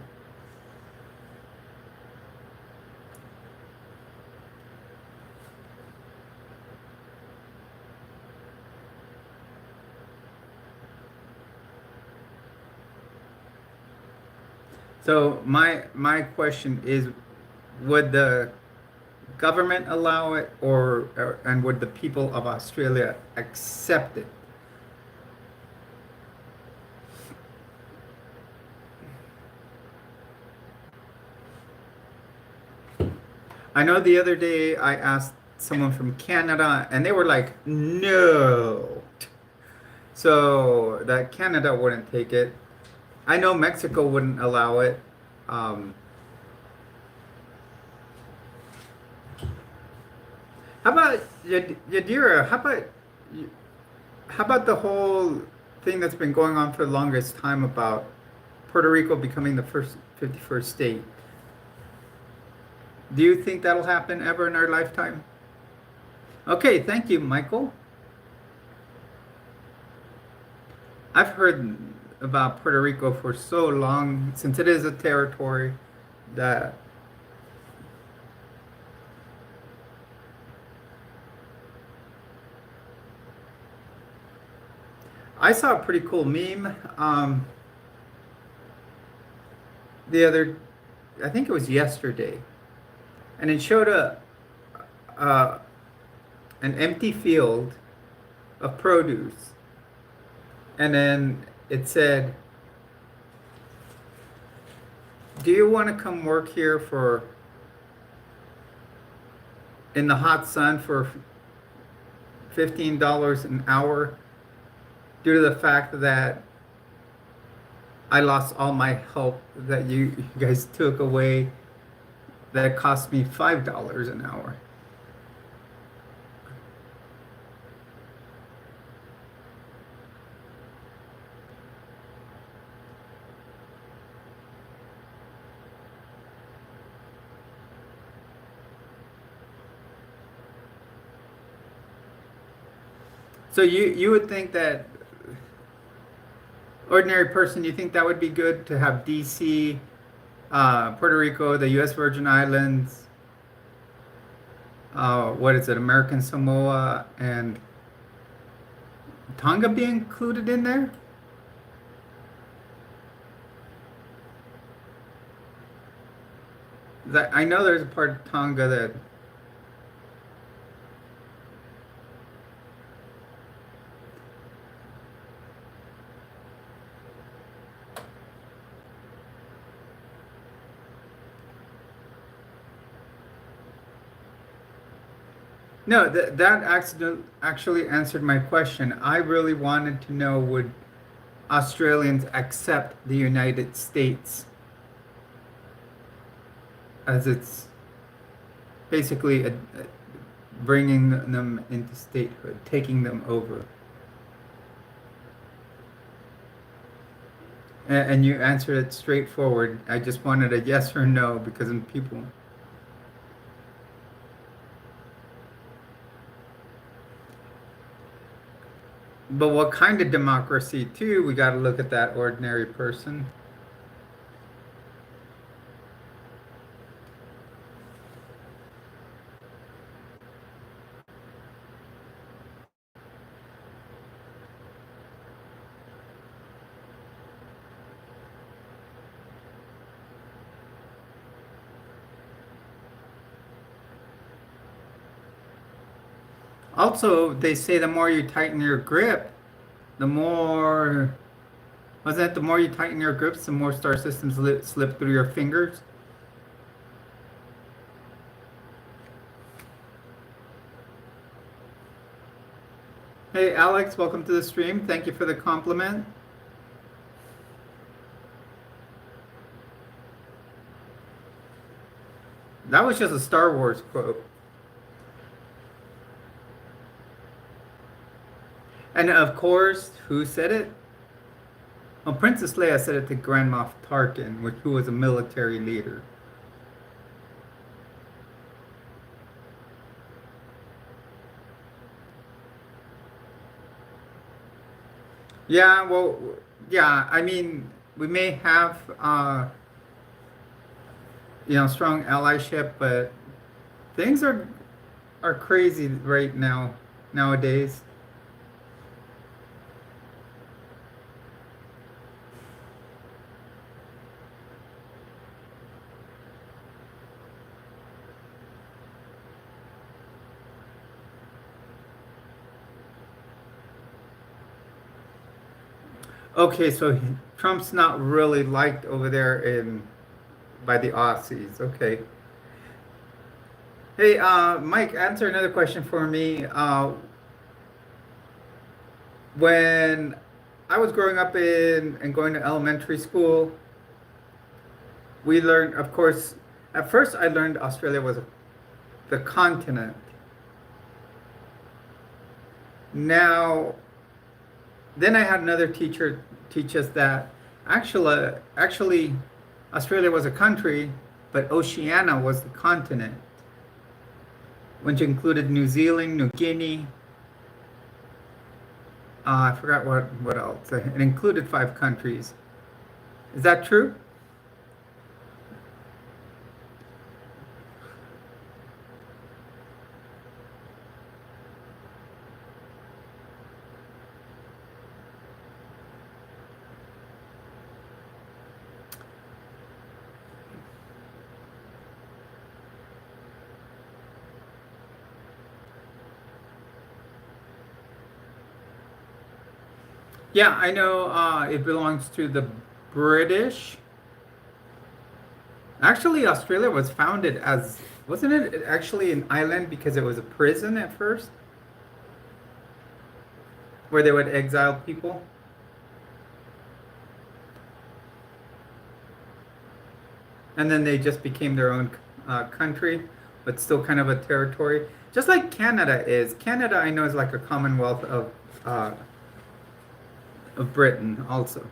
So my question is, would the government allow it, or and would the people of Australia accept it? I know the other day I asked someone from Canada, and they were like, no. So that Canada wouldn't take it. I know Mexico wouldn't allow it. Um, how about Yadira? How about the whole thing that's been going on for the longest time about Puerto Rico becoming the first 51st state? Do you think that'll happen ever in our lifetime? Okay, thank you, Michael. I've heard about Puerto Rico for so long, since it is a territory that I saw a pretty cool meme the other, I think it was yesterday, and it showed uh, an empty field of produce, and then it said, "Do you want to come work here for in the hot sun for $15 an hour due to the fact that I lost all my help that you guys took away that cost me $5 an hour?" So you would think that ordinary person, you think that would be good to have DC, Puerto Rico, the U.S. Virgin Islands, what is it, American Samoa, and Tonga be included in there? That I know there's a part of Tonga that. No, that accident actually answered my question. I really wanted to know, would Australians accept the United States as it's basically bringing them into statehood, taking them over? And you answered it straightforward. I just wanted a yes or no because in people. But what kind of democracy, too? We got to look at that ordinary person. Also, they say the more you tighten your grip, the more, wasn't it the more you tighten your grips, the more star systems slip through your fingers? Hey, Alex, welcome to the stream. Thank you for the compliment. That was just a Star Wars quote. And of course, who said it? Well, Princess Leia said it to Grand Moff Tarkin, who was a military leader. Yeah, well, yeah, I mean, we may have, strong allyship, but things are crazy right now, nowadays. Okay, so Trump's not really liked over there by the Aussies. Okay. Hey, Mike, answer another question for me. When I was growing up and going to elementary school, we learned, of course, at first I learned Australia was the continent. Now, then I had another teacher teach us that actually, Australia was a country, but Oceania was the continent, which included New Zealand, New Guinea. I forgot what else. It included 5 countries. Is that true? Yeah, I know it belongs to the British. Actually, Australia was founded as, wasn't it actually an island because it was a prison at first, where they would exile people? And then they just became their own country, but still kind of a territory. Just like Canada is. Canada, I know, is like a commonwealth of Britain also.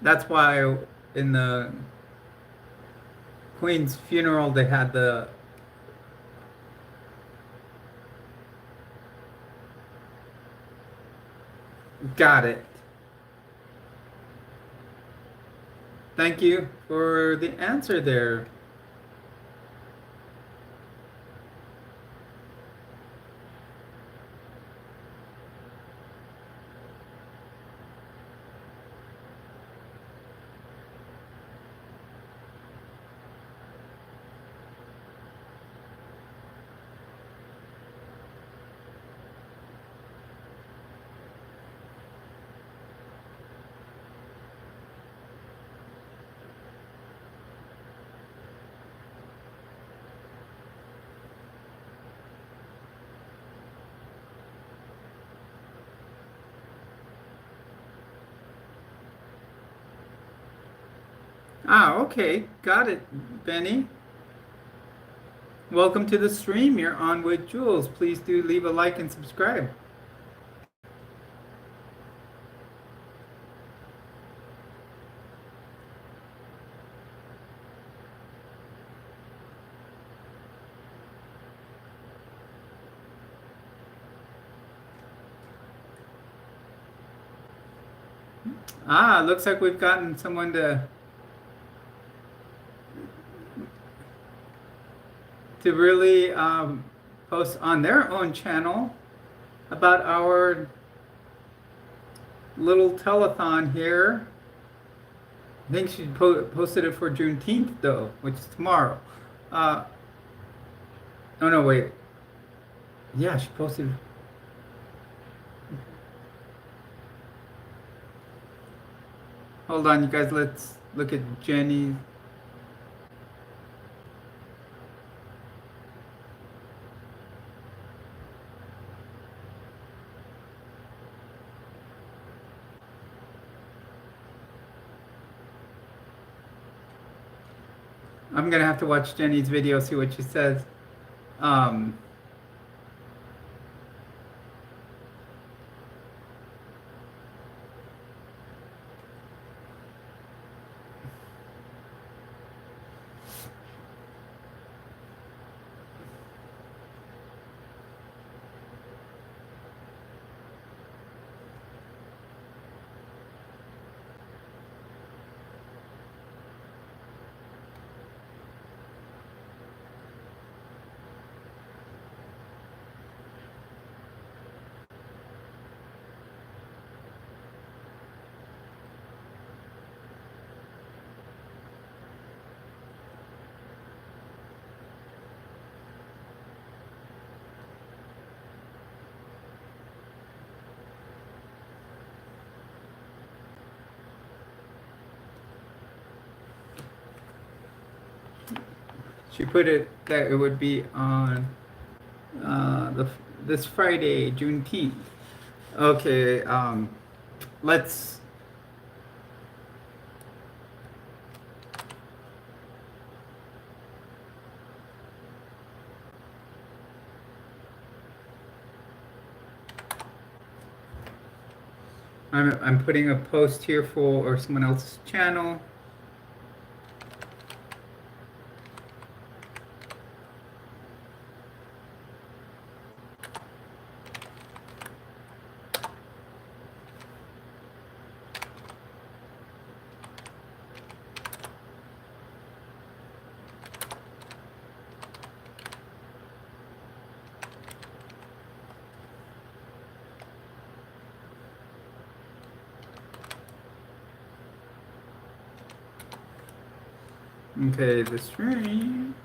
That's why in the Queen's funeral they had the got it. Thank you for the answer there. Ah, okay. Got it, Benny. Welcome to the stream. You're on with Jules. Please do leave a like and subscribe. Ah, looks like we've gotten someone to really post on their own channel about our little telethon here. I think she posted it for Juneteenth though, which is tomorrow. Uh, oh no, wait. Yeah, she posted. Hold on, you guys. Let's look at Jenny. I'm gonna have to watch Jenny's video, see what she says. Um, she put it that it would be on this Friday, Juneteenth. Okay, let's. I'm putting a post here for or someone else's channel. Okay, the stream.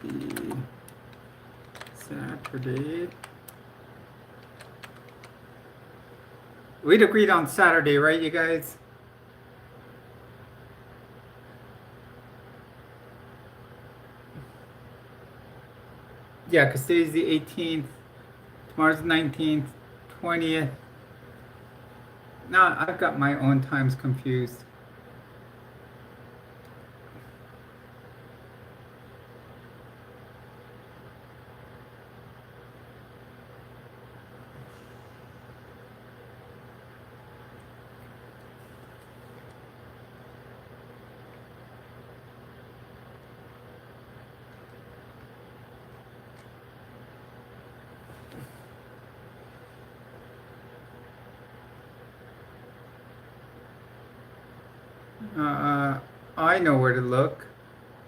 The Saturday. We'd agreed on Saturday, right, you guys? Yeah, because today's the 18th, tomorrow's the 19th, 20th. Now I've got my own times confused. I know where to look.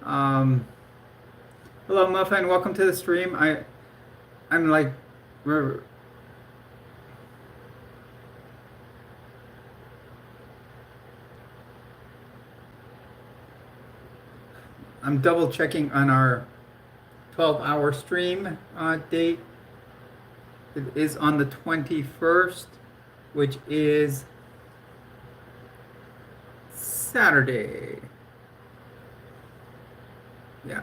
Um, Hello, Muffin. Welcome to the stream. I'm like, we're, I'm double checking on our 12-hour stream date. It is on the 21st, which is Saturday. Yeah.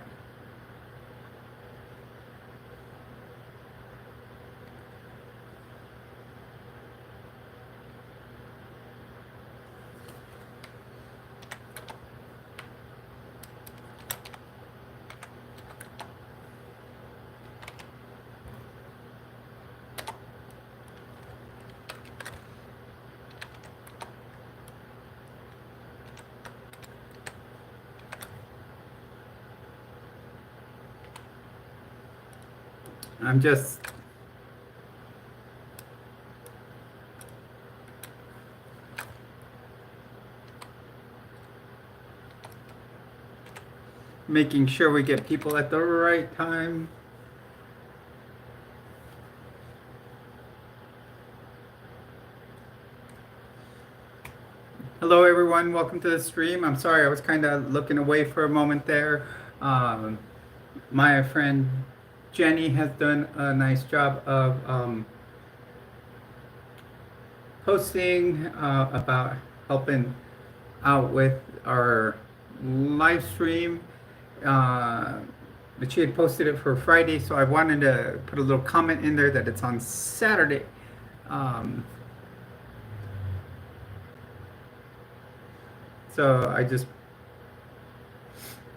I'm just making sure we get people at the right time. Hello, everyone. Welcome to the stream. I'm sorry, I was kind of looking away for a moment there. Um, my friend Jenny has done a nice job of posting about helping out with our live stream. But she had posted it for Friday, so I wanted to put a little comment in there that it's on Saturday. So I just,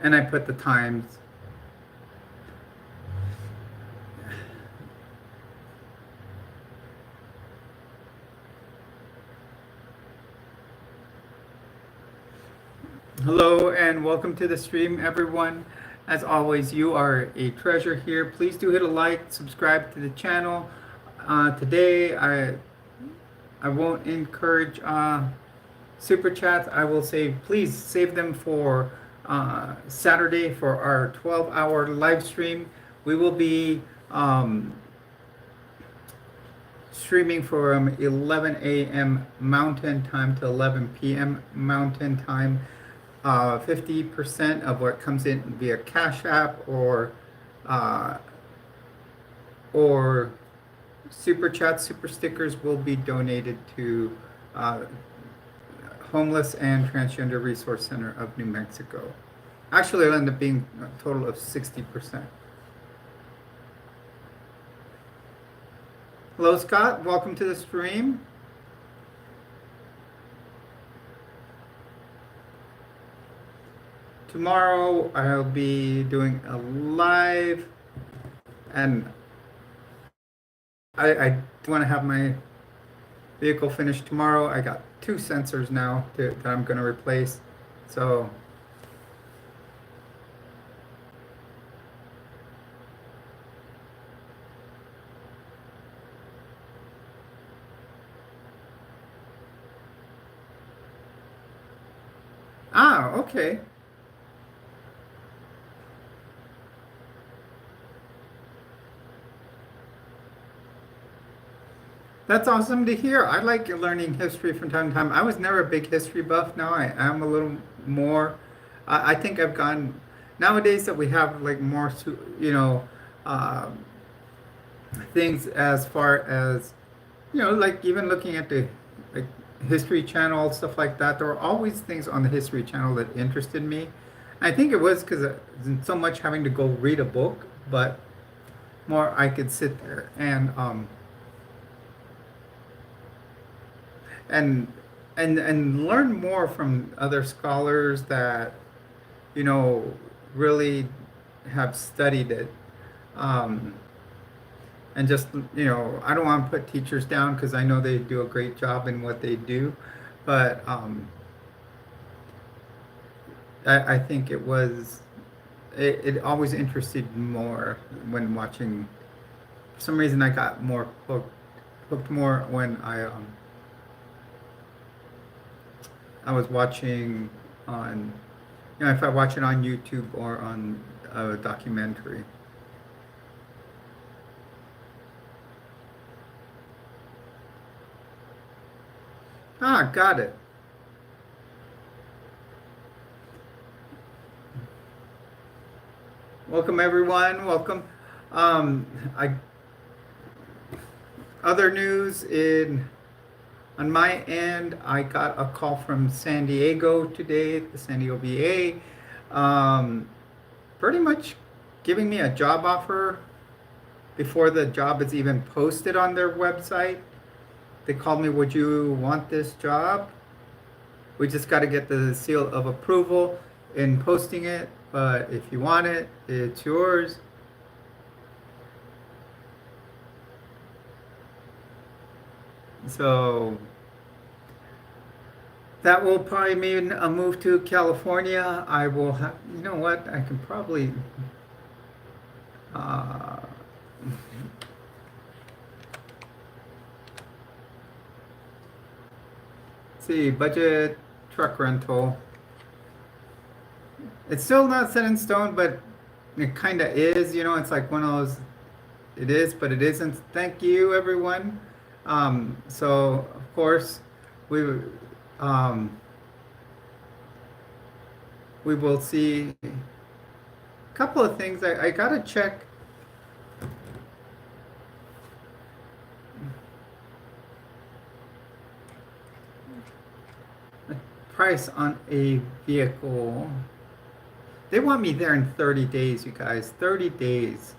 and I put the times. Hello and welcome to the stream, everyone. As always, you are a treasure here. Please do hit a like, subscribe to the channel. Today, I won't encourage super chats. I will please save them for Saturday for our 12-hour live stream. We will be streaming from 11 a.m. Mountain Time to 11 p.m. Mountain Time. 50% of what comes in via Cash App or super chats, super stickers will be donated to Homeless and Transgender Resource Center of New Mexico. Actually, it'll end up being a total of 60%. Hello, Scott. Welcome to the stream. Tomorrow I'll be doing a live, and I want to have my vehicle finished tomorrow. I got 2 sensors now that I'm going to replace. So okay. That's awesome to hear. I like learning history from time to time. I was never a big history buff. Now I am a little more. I think I've gone nowadays that we have like more, uh, things as far as, like even looking at the like History Channel, stuff like that. There were always things on the History Channel that interested me. I think it was because so much having to go read a book, but more I could sit there and and learn more from other scholars that really have studied it, and just I don't want to put teachers down because I know they do a great job in what they do, but I think it always interested me more when watching. For some reason I got more hooked more when I was watching on, if I watch it on YouTube or on a documentary. Got it. Welcome everyone. Welcome. I Other news in On my end, I got a call from San Diego today, the San Diego VA, pretty much giving me a job offer before the job is even posted on their website. They called me, would you want this job? We just got to get the seal of approval in posting it, but if you want it, it's yours. So that will probably mean a move to California. I will have, you know what, I can probably, uh, see, budget truck rental. It's still not set in stone, but it kind of is, you know, it's like one of those, it is, but it isn't. Thank you, everyone. So, of course, we, um, we will see a couple of things. I gotta check. The price on a vehicle. They want me there in 30 days, you guys. 30 days.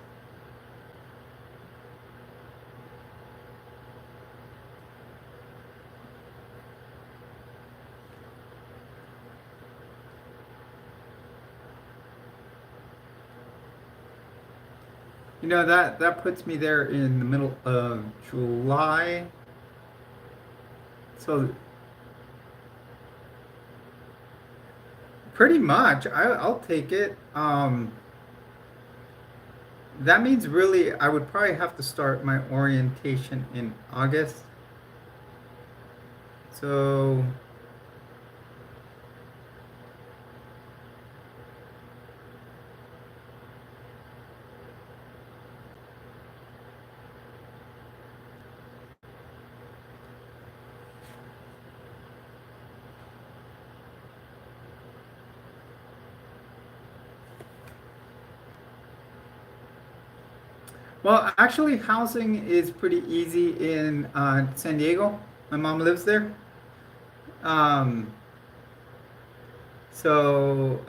You know, that puts me there in the middle of July. So pretty much, I'll take it. That means really I would probably have to start my orientation in August. So well, actually, housing is pretty easy in San Diego. My mom lives there. Um, so,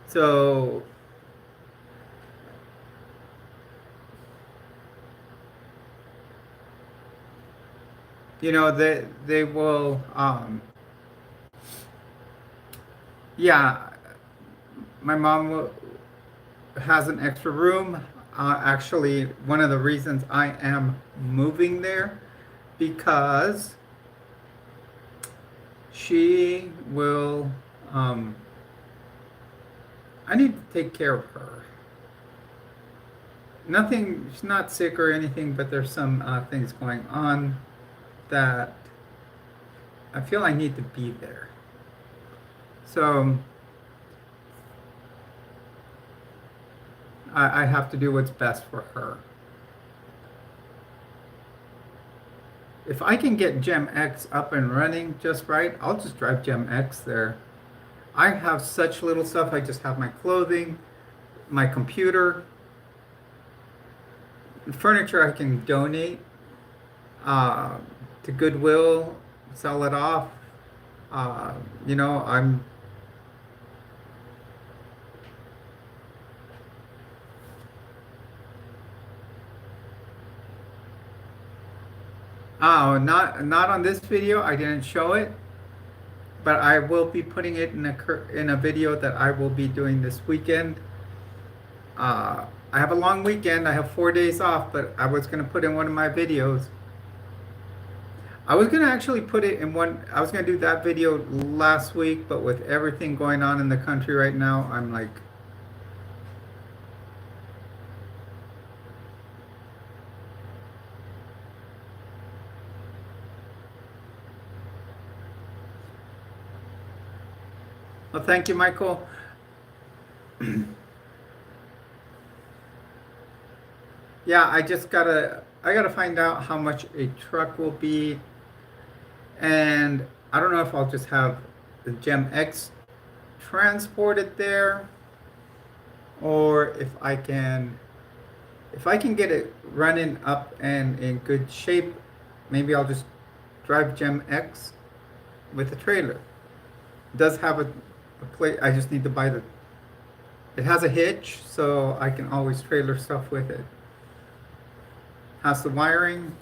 so you know, they will, yeah, my mom has an extra room. Actually, one of the reasons I am moving there because she will, I need to take care of her. Nothing, she's not sick or anything, but there's some things going on that I feel I need to be there. So I have to do what's best for her. If I can get Gem X up and running just right, I'll just drive Gem X there. I have such little stuff. I just have my clothing, my computer, furniture I can donate to Goodwill, sell it off. You know, I'm oh, not on this video. I didn't show it, but I will be putting it in a video that I will be doing this weekend. I have a long weekend. I have 4 days off, but I was gonna put in one of my videos. I was gonna actually put it in one. I was gonna do that video last week, but with everything going on in the country right now, I'm like, well, thank you, Michael. Yeah, I gotta find out how much a truck will be, and I don't know if I'll just have the Gem X transport it there, or if I can get it running up and in good shape, maybe I'll just drive Gem X with a trailer. It does have a plate. I just need to buy the. It has a hitch, so I can always trailer stuff with it. Has the wiring.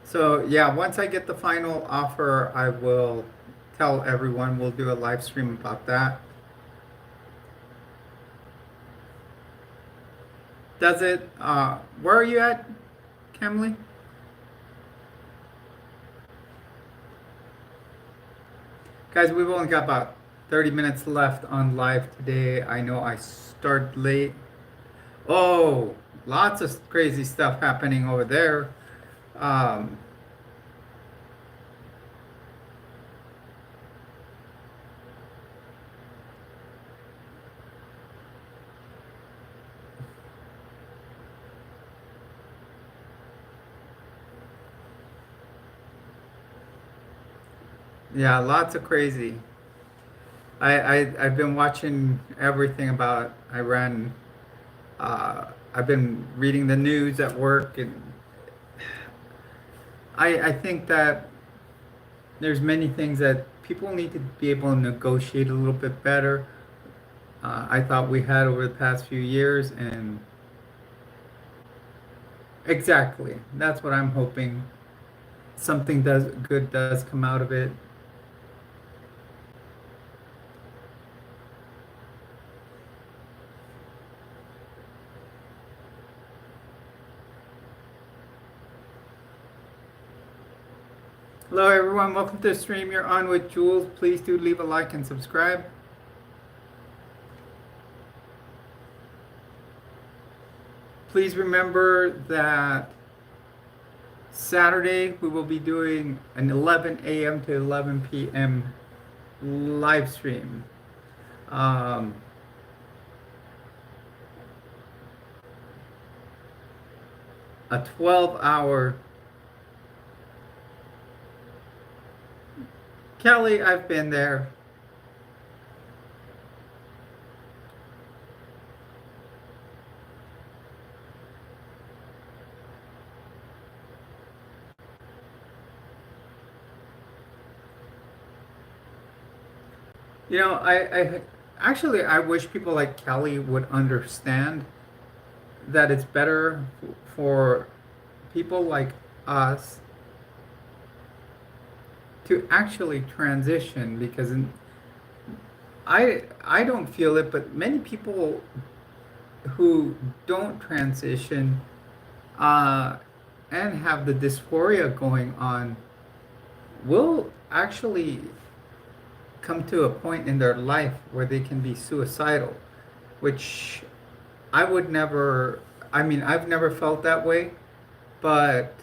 So yeah, once I get the final offer, I will tell everyone. We'll do a live stream about that. Does it, where are you at, Camly? Guys, we've only got about 30 minutes left on live today. I know I started late. Oh, lots of crazy stuff happening over there. Um, yeah, lots of crazy. I've been watching everything about Iran. I've been reading the news at work, and I think that there's many things that people need to be able to negotiate a little bit better. I thought we had over the past few years, and exactly, that's what I'm hoping. Something does come out of it. Hello everyone, welcome to the stream. You're on with Jules. Please do leave a like and subscribe. Please remember that Saturday we will be doing an 11 a.m. to 11 p.m. live stream. A 12-hour. Kelly, I've been there. You know, I actually I wish people like Kelly would understand that it's better for people like us to actually transition, because I don't feel it, but many people who don't transition and have the dysphoria going on will actually come to a point in their life where they can be suicidal, which I would never, I mean, I've never felt that way, but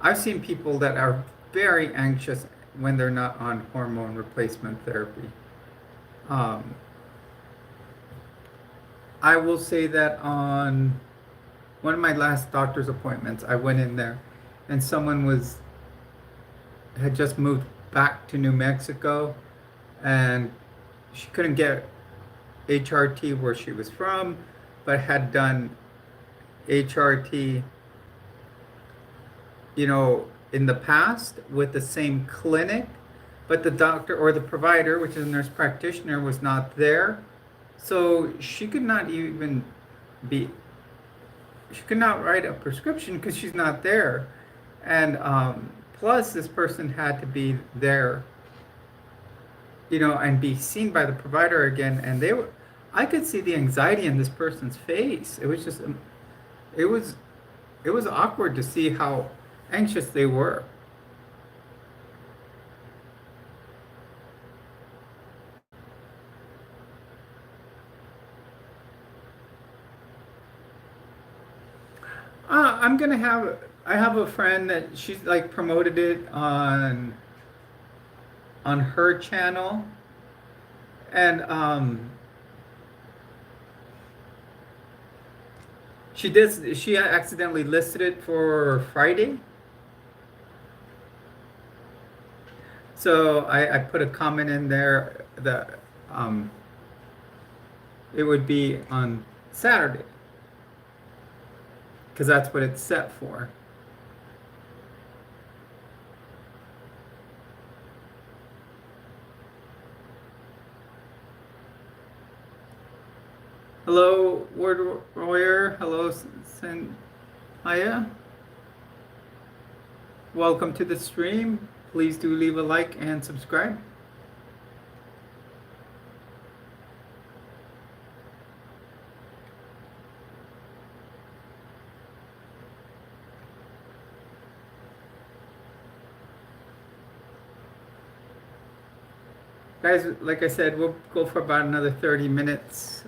I've seen people that are very anxious when they're not on hormone replacement therapy. Um, I will say that on one of my last doctor's appointments, I went in there and someone had just moved back to New Mexico, and she couldn't get HRT where she was from, but had done HRT, you know, in the past with the same clinic, but the doctor or the provider, which is a nurse practitioner, was not there. So she could not even be, she could not write a prescription because she's not there. And plus, this person had to be there, you know, and be seen by the provider again. And I could see the anxiety in this person's face. It was just, it was, it was awkward to see how anxious they were. I'm gonna have I have a friend that she's like promoted it on her channel, and she accidentally listed it for Friday. So I put a comment in there that um, it would be on Saturday because that's what it's set for. Hello, Word Warrior. Hello, Senhaya. Welcome to the stream. Please do leave a like and subscribe. Guys, like I said, we'll go for about another 30 minutes.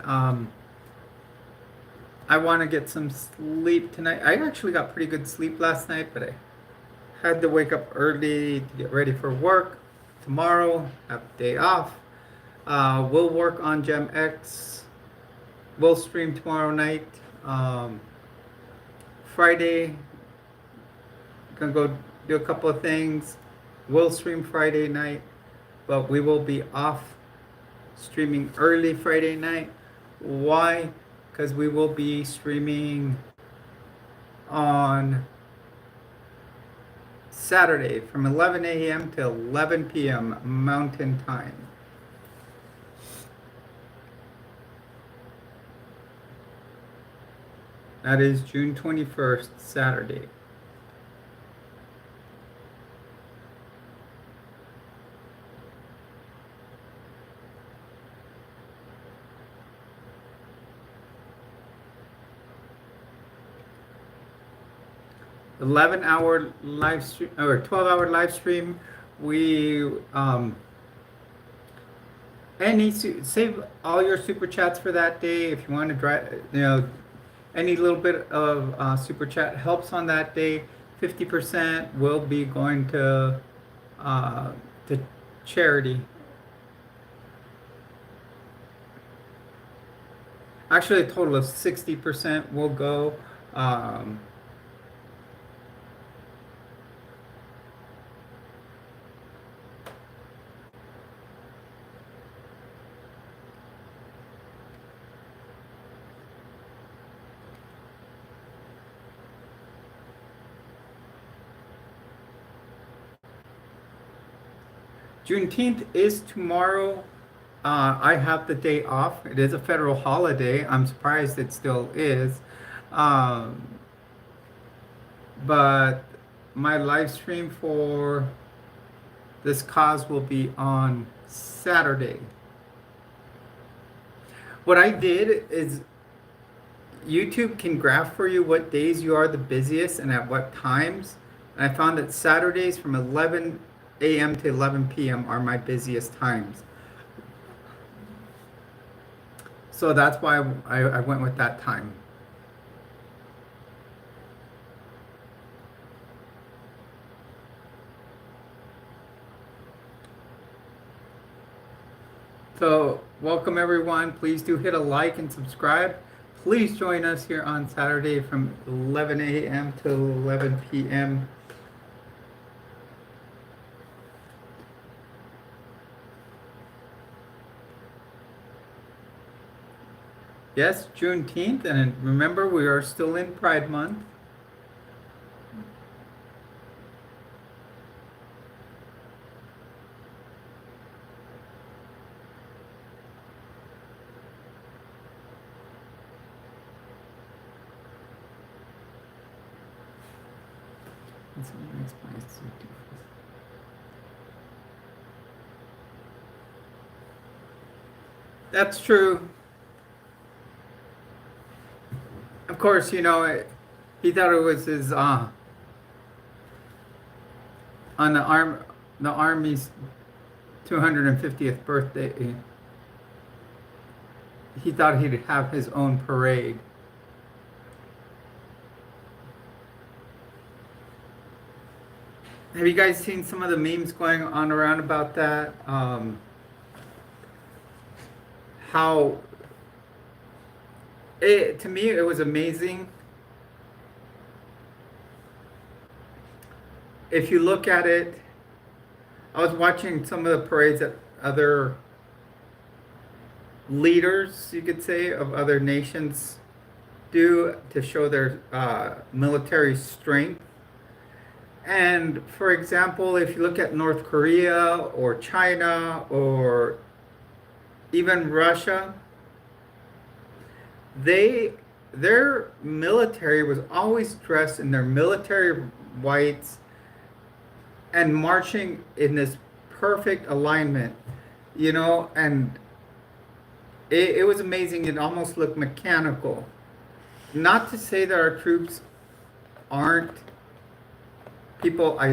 I want to get some sleep tonight. I actually got pretty good sleep last night, but I had to wake up early to get ready for work. Tomorrow, have a day off. We'll work on Gem X. We'll stream tomorrow night. Friday, gonna go do a couple of things. We'll stream Friday night, but we will be off streaming early Friday night. Why? Because we will be streaming on Saturday from 11 a.m. to 11 p.m. Mountain Time. That is June 21st, Saturday. $11-hour live stream or 12-hour live stream. We save all your super chats for that day if you want to drive. Any little bit of super chat helps on that day. 50% will be going to charity. Actually, a total of 60% will go. Juneteenth is tomorrow. I have the day off. It is a federal holiday. I'm surprised it still is. But my live stream for this cause will be on Saturday. What I did is YouTube can graph for you what days you are the busiest and at what times. And I found that Saturdays from 11 a.m. to 11 p.m. are my busiest times. So that's why I went with that time. So welcome everyone. Please do hit a like and subscribe. Please join us here on Saturday from 11 a.m. to 11 p.m. Yes, Juneteenth, and remember we are still in Pride Month. That's true. Of course, he thought it was his on the Army's 250th birthday. He thought he'd have his own parade. Have you guys seen some of the memes going on around about that? How it to me it was amazing. If you look at it, I was watching some of the parades that other leaders, you could say, of other nations do to show their military strength. And for example, if you look at North Korea or China or even Russia, they their military was always dressed in their military whites and marching in this perfect alignment, and it was amazing. It almost looked mechanical. Not to say that our troops aren't people. I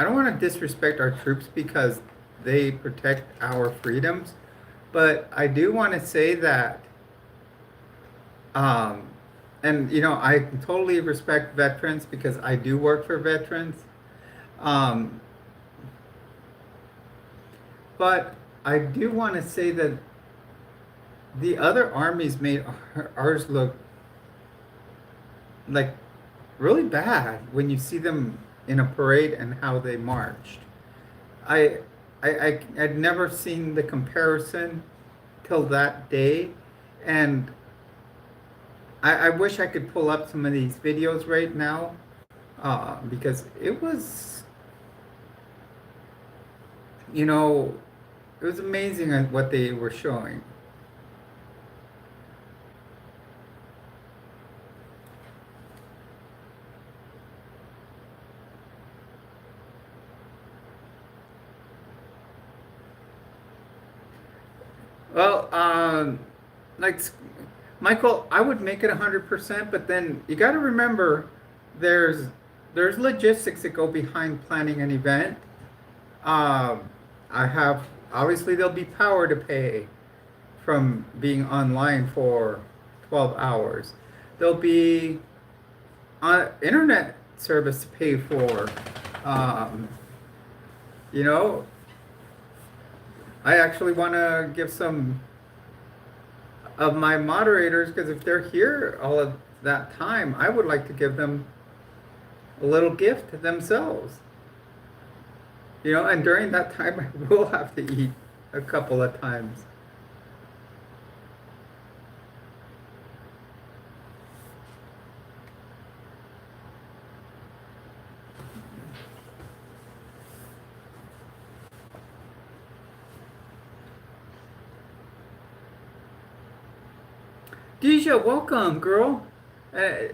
don't want to disrespect our troops because they protect our freedoms, but I do want to say that, um, and I totally respect veterans because I do work for veterans. Um, but I do want to say that the other armies made ours look like really bad when you see them in a parade and how they marched. I, I'd never seen the comparison till that day, and I wish I could pull up some of these videos right now, because you know, it was amazing at what they were showing. Well, like Michael, I would make it 100%, but then you got to remember there's there's logistics that go behind planning an event. Um, I have obviously there'll be power to pay from being online for 12 hours. There'll be internet service to pay for. Um, you know, I actually want to give some of my moderators, because if they're here all of that time, I would like to give them a little gift themselves. And during that time, I will have to eat a couple of times. Deja, welcome, girl. Uh,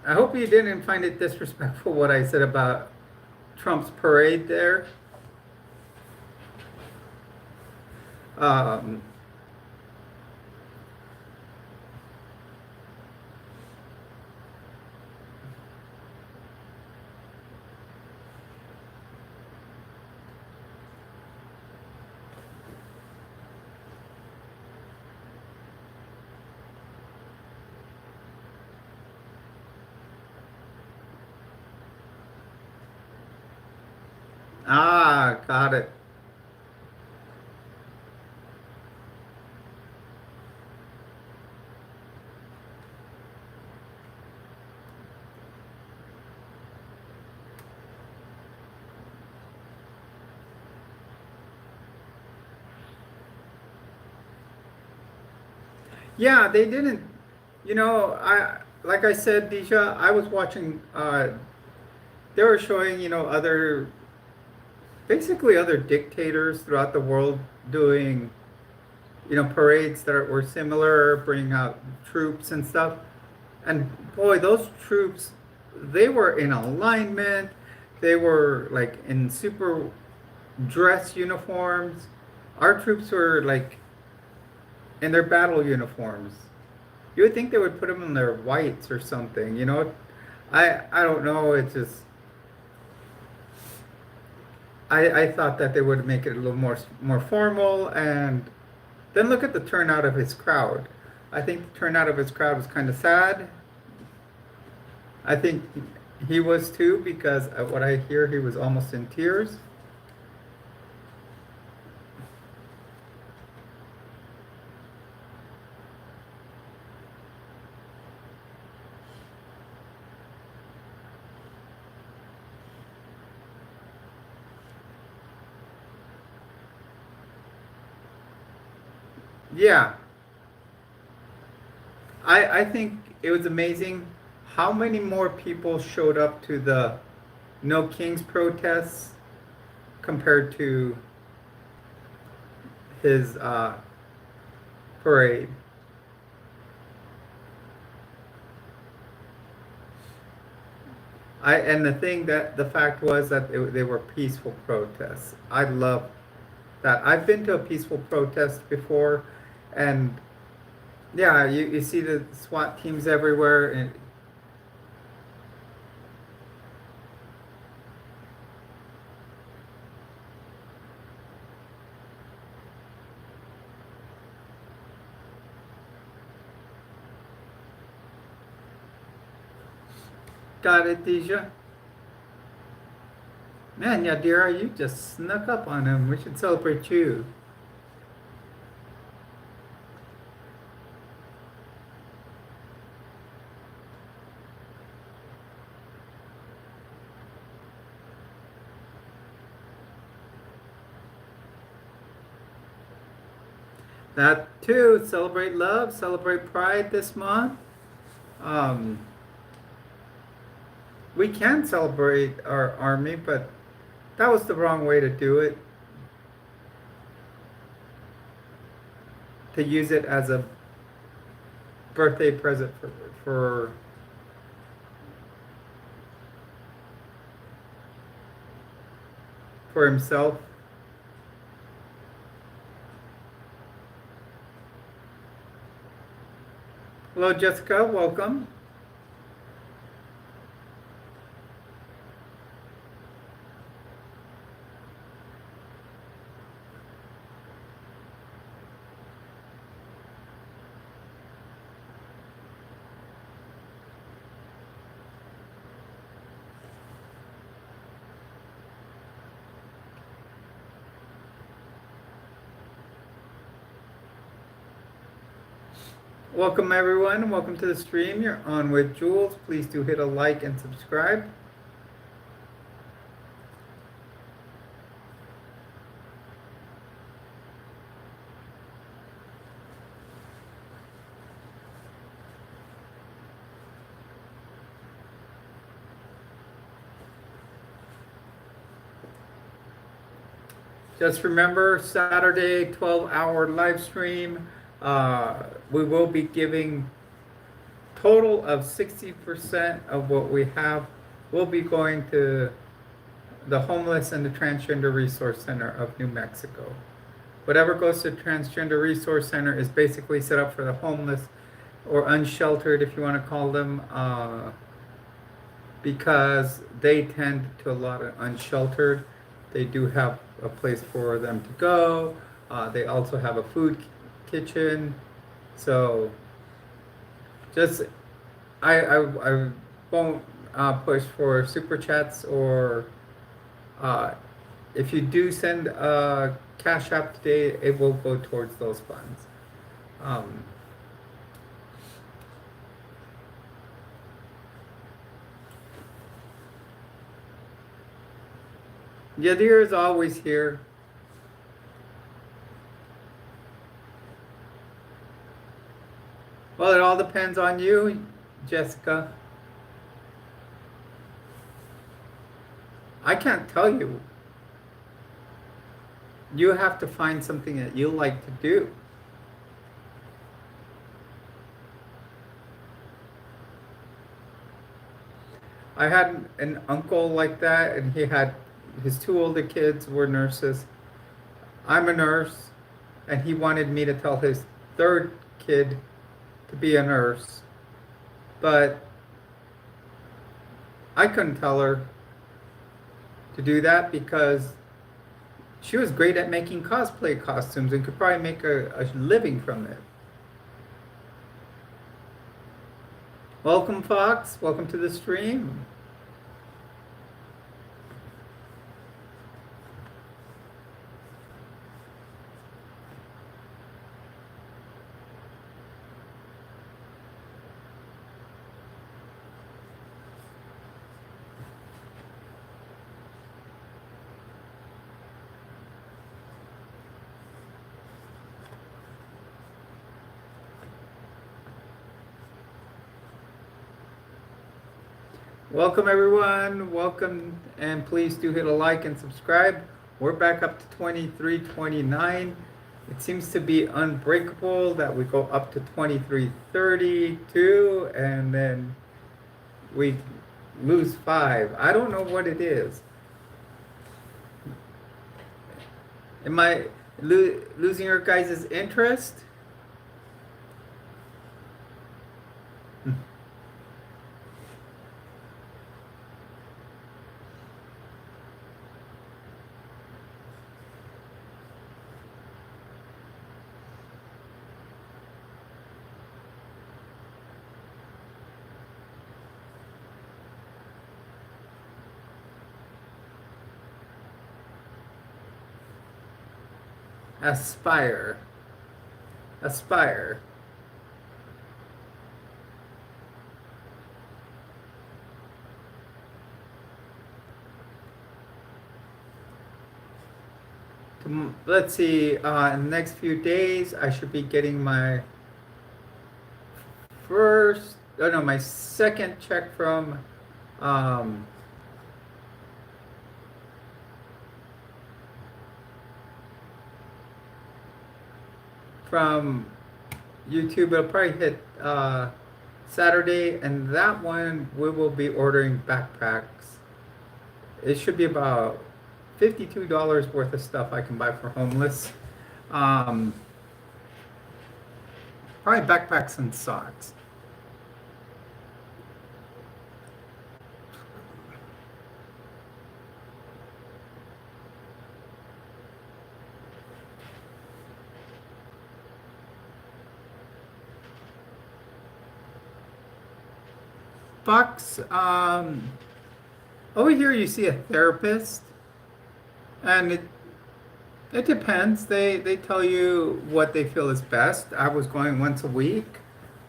I hope you didn't find it disrespectful what I said about Trump's parade there. Um, got it. Yeah, they didn't. I like I said, Deja, I was watching. They were showing, basically other dictators throughout the world doing, parades that were similar, bringing out troops and stuff. And boy, those troops, they were in alignment. They were like in super dress uniforms. Our troops were like in their battle uniforms. You would think they would put them in their whites or something, I don't know. It's just I thought that they would make it a little more formal, and then look at the turnout of his crowd. I think the turnout of his crowd was kind of sad. I think He was too, because what I hear, he was almost in tears. Yeah, I think it was amazing how many more people showed up to the No Kings protests compared to his parade. And the fact was that they were peaceful protests. I love that. I've been to a peaceful protest before, and yeah, you see the SWAT teams everywhere, and got it, Deja. Man, Yadira, you just snuck up on him. We should celebrate you. That too, celebrate love, celebrate pride this month. Um, we can celebrate our army, but that was the wrong way to do it. To use it as a birthday present for for himself. Hello, Jessica. Welcome. Welcome, everyone. Welcome to the stream. You're on with Jules. Please do hit a like and subscribe. Just remember, Saturday, 12-hour live stream. We will be giving total of 60% of what we have will be going to the homeless and the Transgender Resource Center of New Mexico. Whatever goes to Transgender Resource Center is basically set up for the homeless or unsheltered, if you want to call them, because they tend to a lot of unsheltered. They do have a place for them to go. They also have a food kitchen. So just I won't push for super chats, or if you do send a cash app today, it will go towards those funds. Yadir is always here. Well, it all depends on you, Jessica. I can't tell you. You have to find something that you like to do. I had an uncle like that, and he had his two older kids were nurses. I'm a nurse, and he wanted me to tell his third kid to be a nurse, but I couldn't tell her to do that because she was great at making cosplay costumes and could probably make a living from it. Welcome, Fox. Welcome to the stream. Welcome everyone. Welcome, and please do hit a like and subscribe. We're back up to 2329. It seems to be unbreakable that we go up to 2332 and then we lose 5. I don't know what it is. Am I losing your guys' interest? Aspire. Aspire. Let's see, in the next few days, I should be getting my my second check um, from YouTube. It'll probably hit Saturday, and that one we will be ordering backpacks. It should be about $52 worth of stuff I can buy for homeless. Probably backpacks and socks. Fox, over here you see a therapist, and it depends. They tell you what they feel is best. I was going once a week,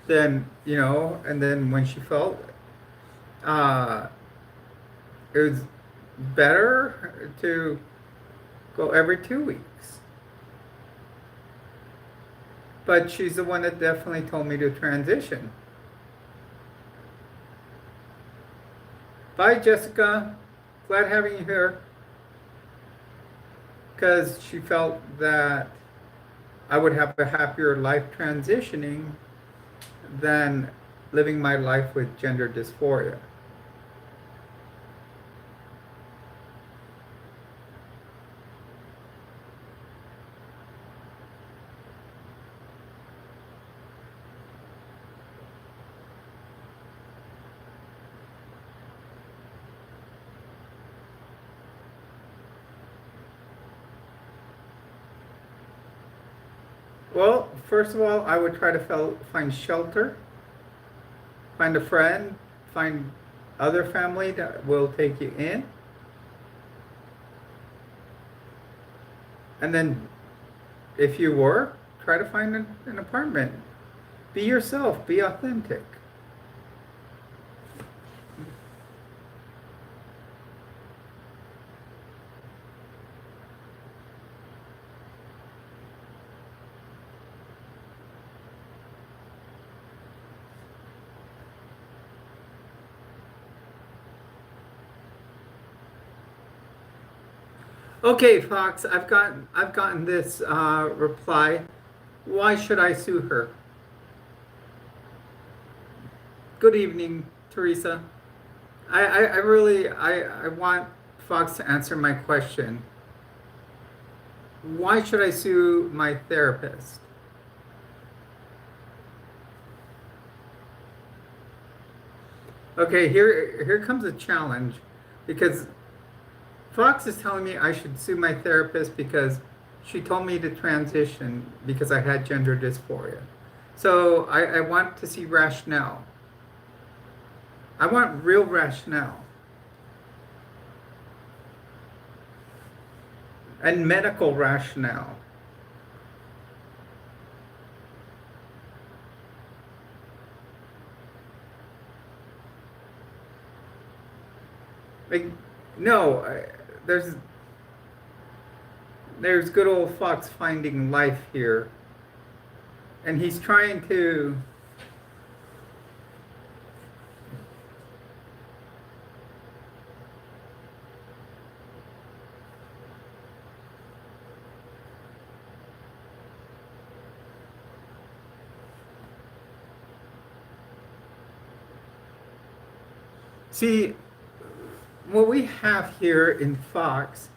then and then when she felt uh, it was better to go every 2 weeks. But she's the one that definitely told me to transition. Bye, Jessica. Glad having you here. Because she felt that I would have a happier life transitioning than living my life with gender dysphoria. Well, first of all, I would try to find shelter, find a friend, find other family that will take you in. And then, if you work, try to find an apartment. Be yourself, be authentic. Okay, Fox, I've gotten this reply. Why should I sue her? Good evening, Teresa. I really I want Fox to answer my question. Why should I sue my therapist? Okay, here comes a challenge, because Fox is telling me I should sue my therapist because she told me to transition because I had gender dysphoria. So I want to see rationale. I want real rationale. And medical rationale. Like, no, there's good old Fox finding life here, and he's trying to See, what we have here in Fox.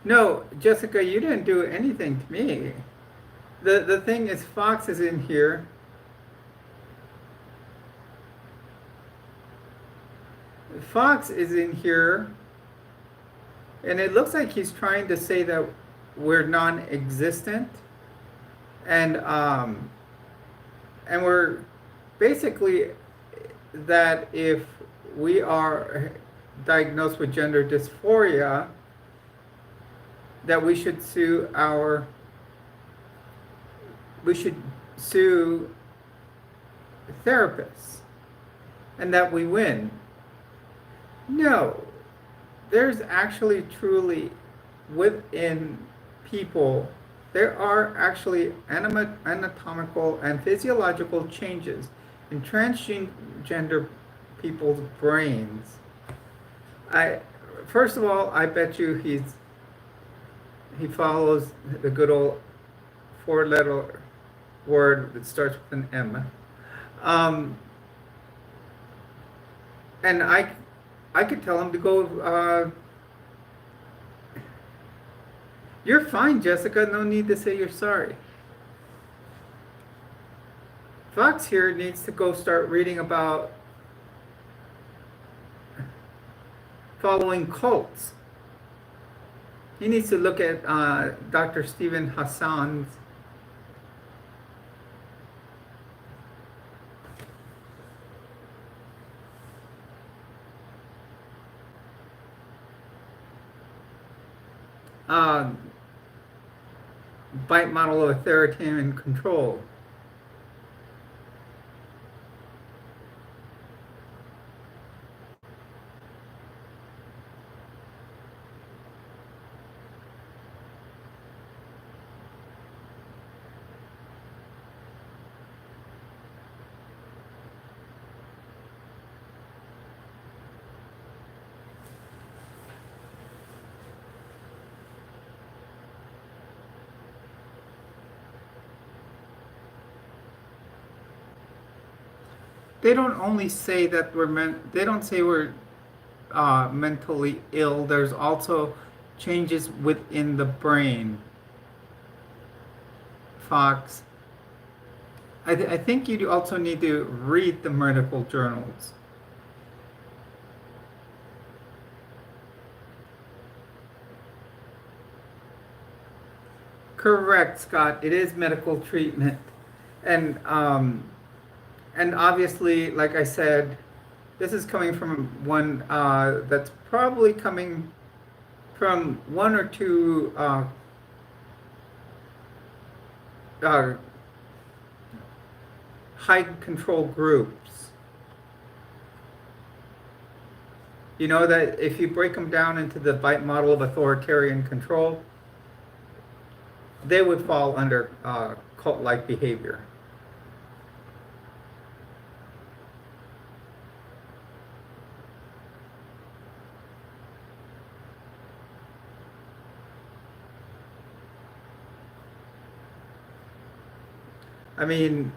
No, Jessica, you didn't do anything to me. The thing is, Fox is in here. Fox is in here, and it looks like he's trying to say that we're non-existent, and we're basically that if we are diagnosed with gender dysphoria, that we should sue therapists, and that we win. No, there's actually truly within people, there are actually anatomical and physiological changes in transgender people's brains. First of all, I bet you he follows the good old four-letter word that starts with an M. And I could tell him to go, you're fine, Jessica, no need to say you're sorry. Fox here needs to go start reading about following cults. He needs to look at Dr. Stephen Hassan's bite model of authoritarian control. They don't only say that they don't say we're mentally ill. There's also changes within the brain. Fox, I think you also need to read the medical journals. Correct, Scott. It is medical treatment, and obviously, like I said, this is coming from one that's probably coming from one or two high control groups. You know that if you break them down into the bite model of authoritarian control, they would fall under cult-like behavior. I mean,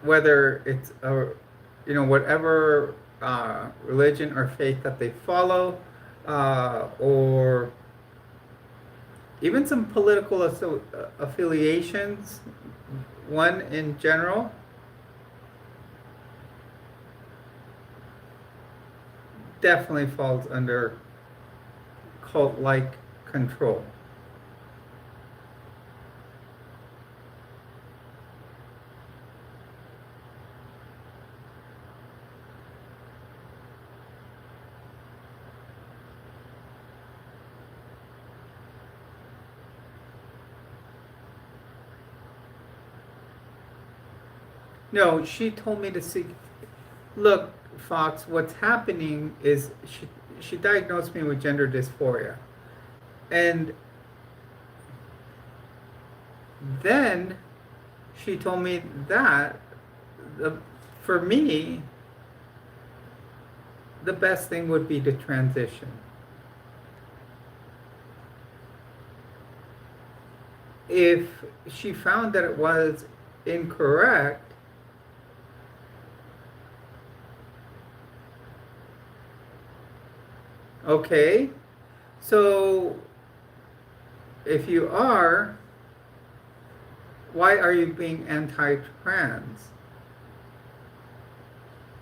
whether it's whatever religion or faith that they follow, or even some political affiliations, one in general, definitely falls under cult-like control. No, she told me to see. Look, Fox, what's happening is she diagnosed me with gender dysphoria. And then she told me that for me, the best thing would be to transition. If she found that it was incorrect, Okay, so if you are, why are you being anti-trans?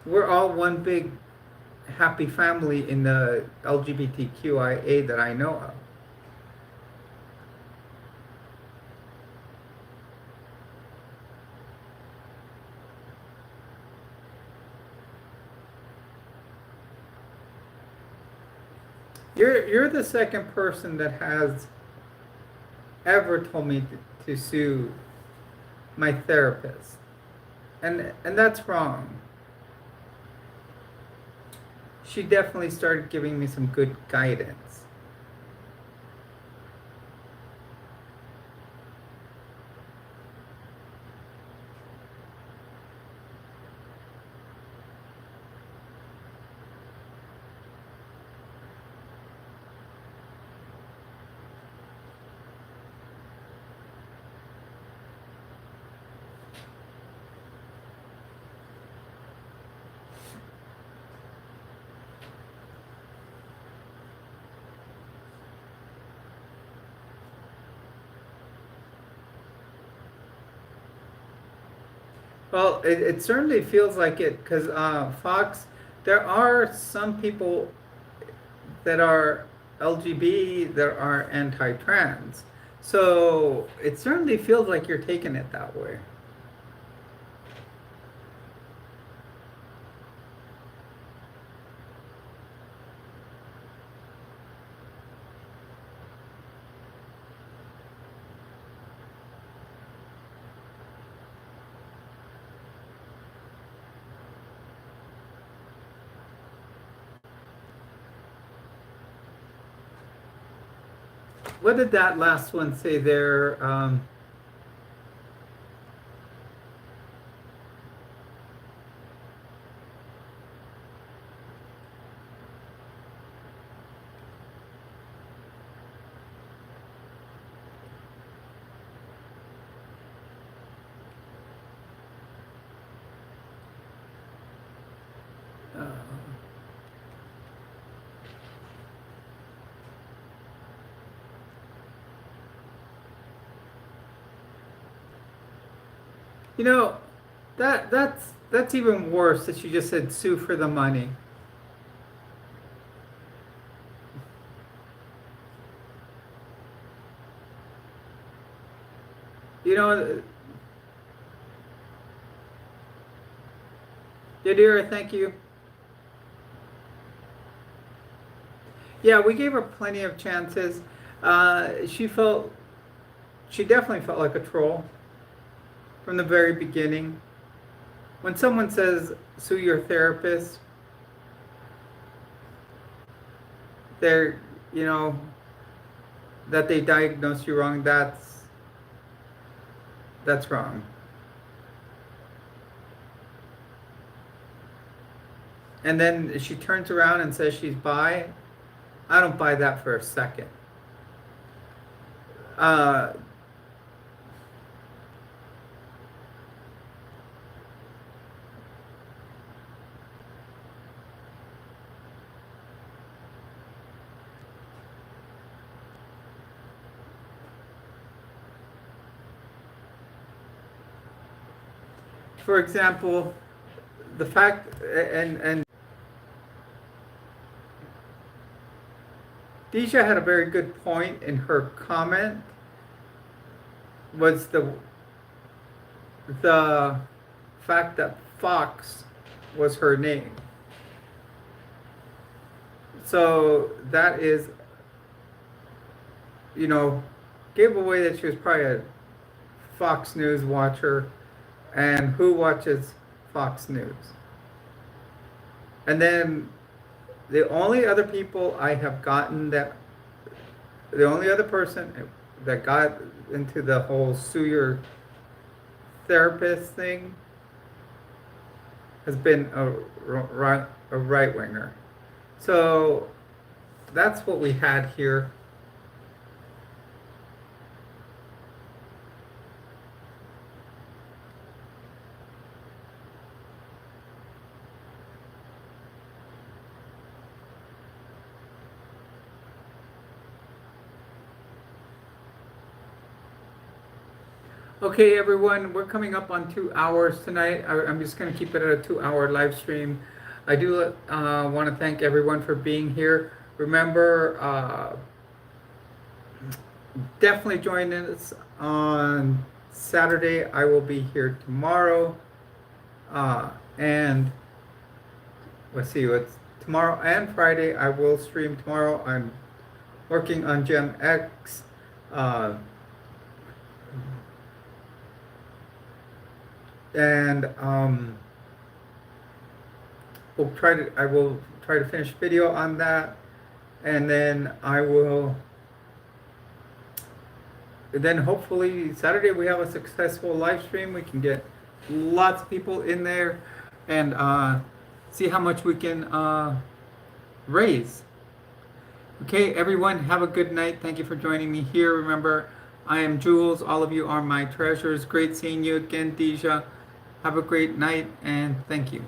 We're all one big happy family in the LGBTQIA that I know of. You're the second person that has ever told me to sue my therapist. And that's wrong. She definitely started giving me some good guidance. Well, it certainly feels like it because Fox, there are some people that are LGBT that are anti-trans. So it certainly feels like you're taking it that way. What did that last one say there? Uh, you know, that's even worse that you just said sue for the money. You know, Yadira, thank you. Yeah, we gave her plenty of chances. She felt, she definitely felt like a troll from the very beginning. When someone says sue your therapist, they're, you know, that they diagnose you wrong, that's wrong. And then she turns around and says she's bi. I don't buy that for a second. Uh, for example, the fact and Deja had a very good point in her comment was the fact that Fox was her name. So that is, you know, gave away that she was probably a Fox News watcher, and who watches Fox News? And then the only other people I have gotten that, the only other person that got into the whole sue your therapist thing has been a right winger. So that's what we had here. Okay, everyone, we're coming up on 2 hours tonight. I'm just going to keep it at a 2 hour live stream. I do want to thank everyone for being here. Remember, definitely join us on Saturday. I will be here tomorrow. And let's see, what's tomorrow and Friday. I will stream tomorrow. I'm working on Gem X. And I will try to finish video on that, and then hopefully Saturday we have a successful live stream. We can get lots of people in there and see how much we can raise. Okay, everyone, have a good night. Thank you for joining me here. Remember, I am Jules. All of you are my treasures. Great seeing you again, Deja. Have a great night, and thank you.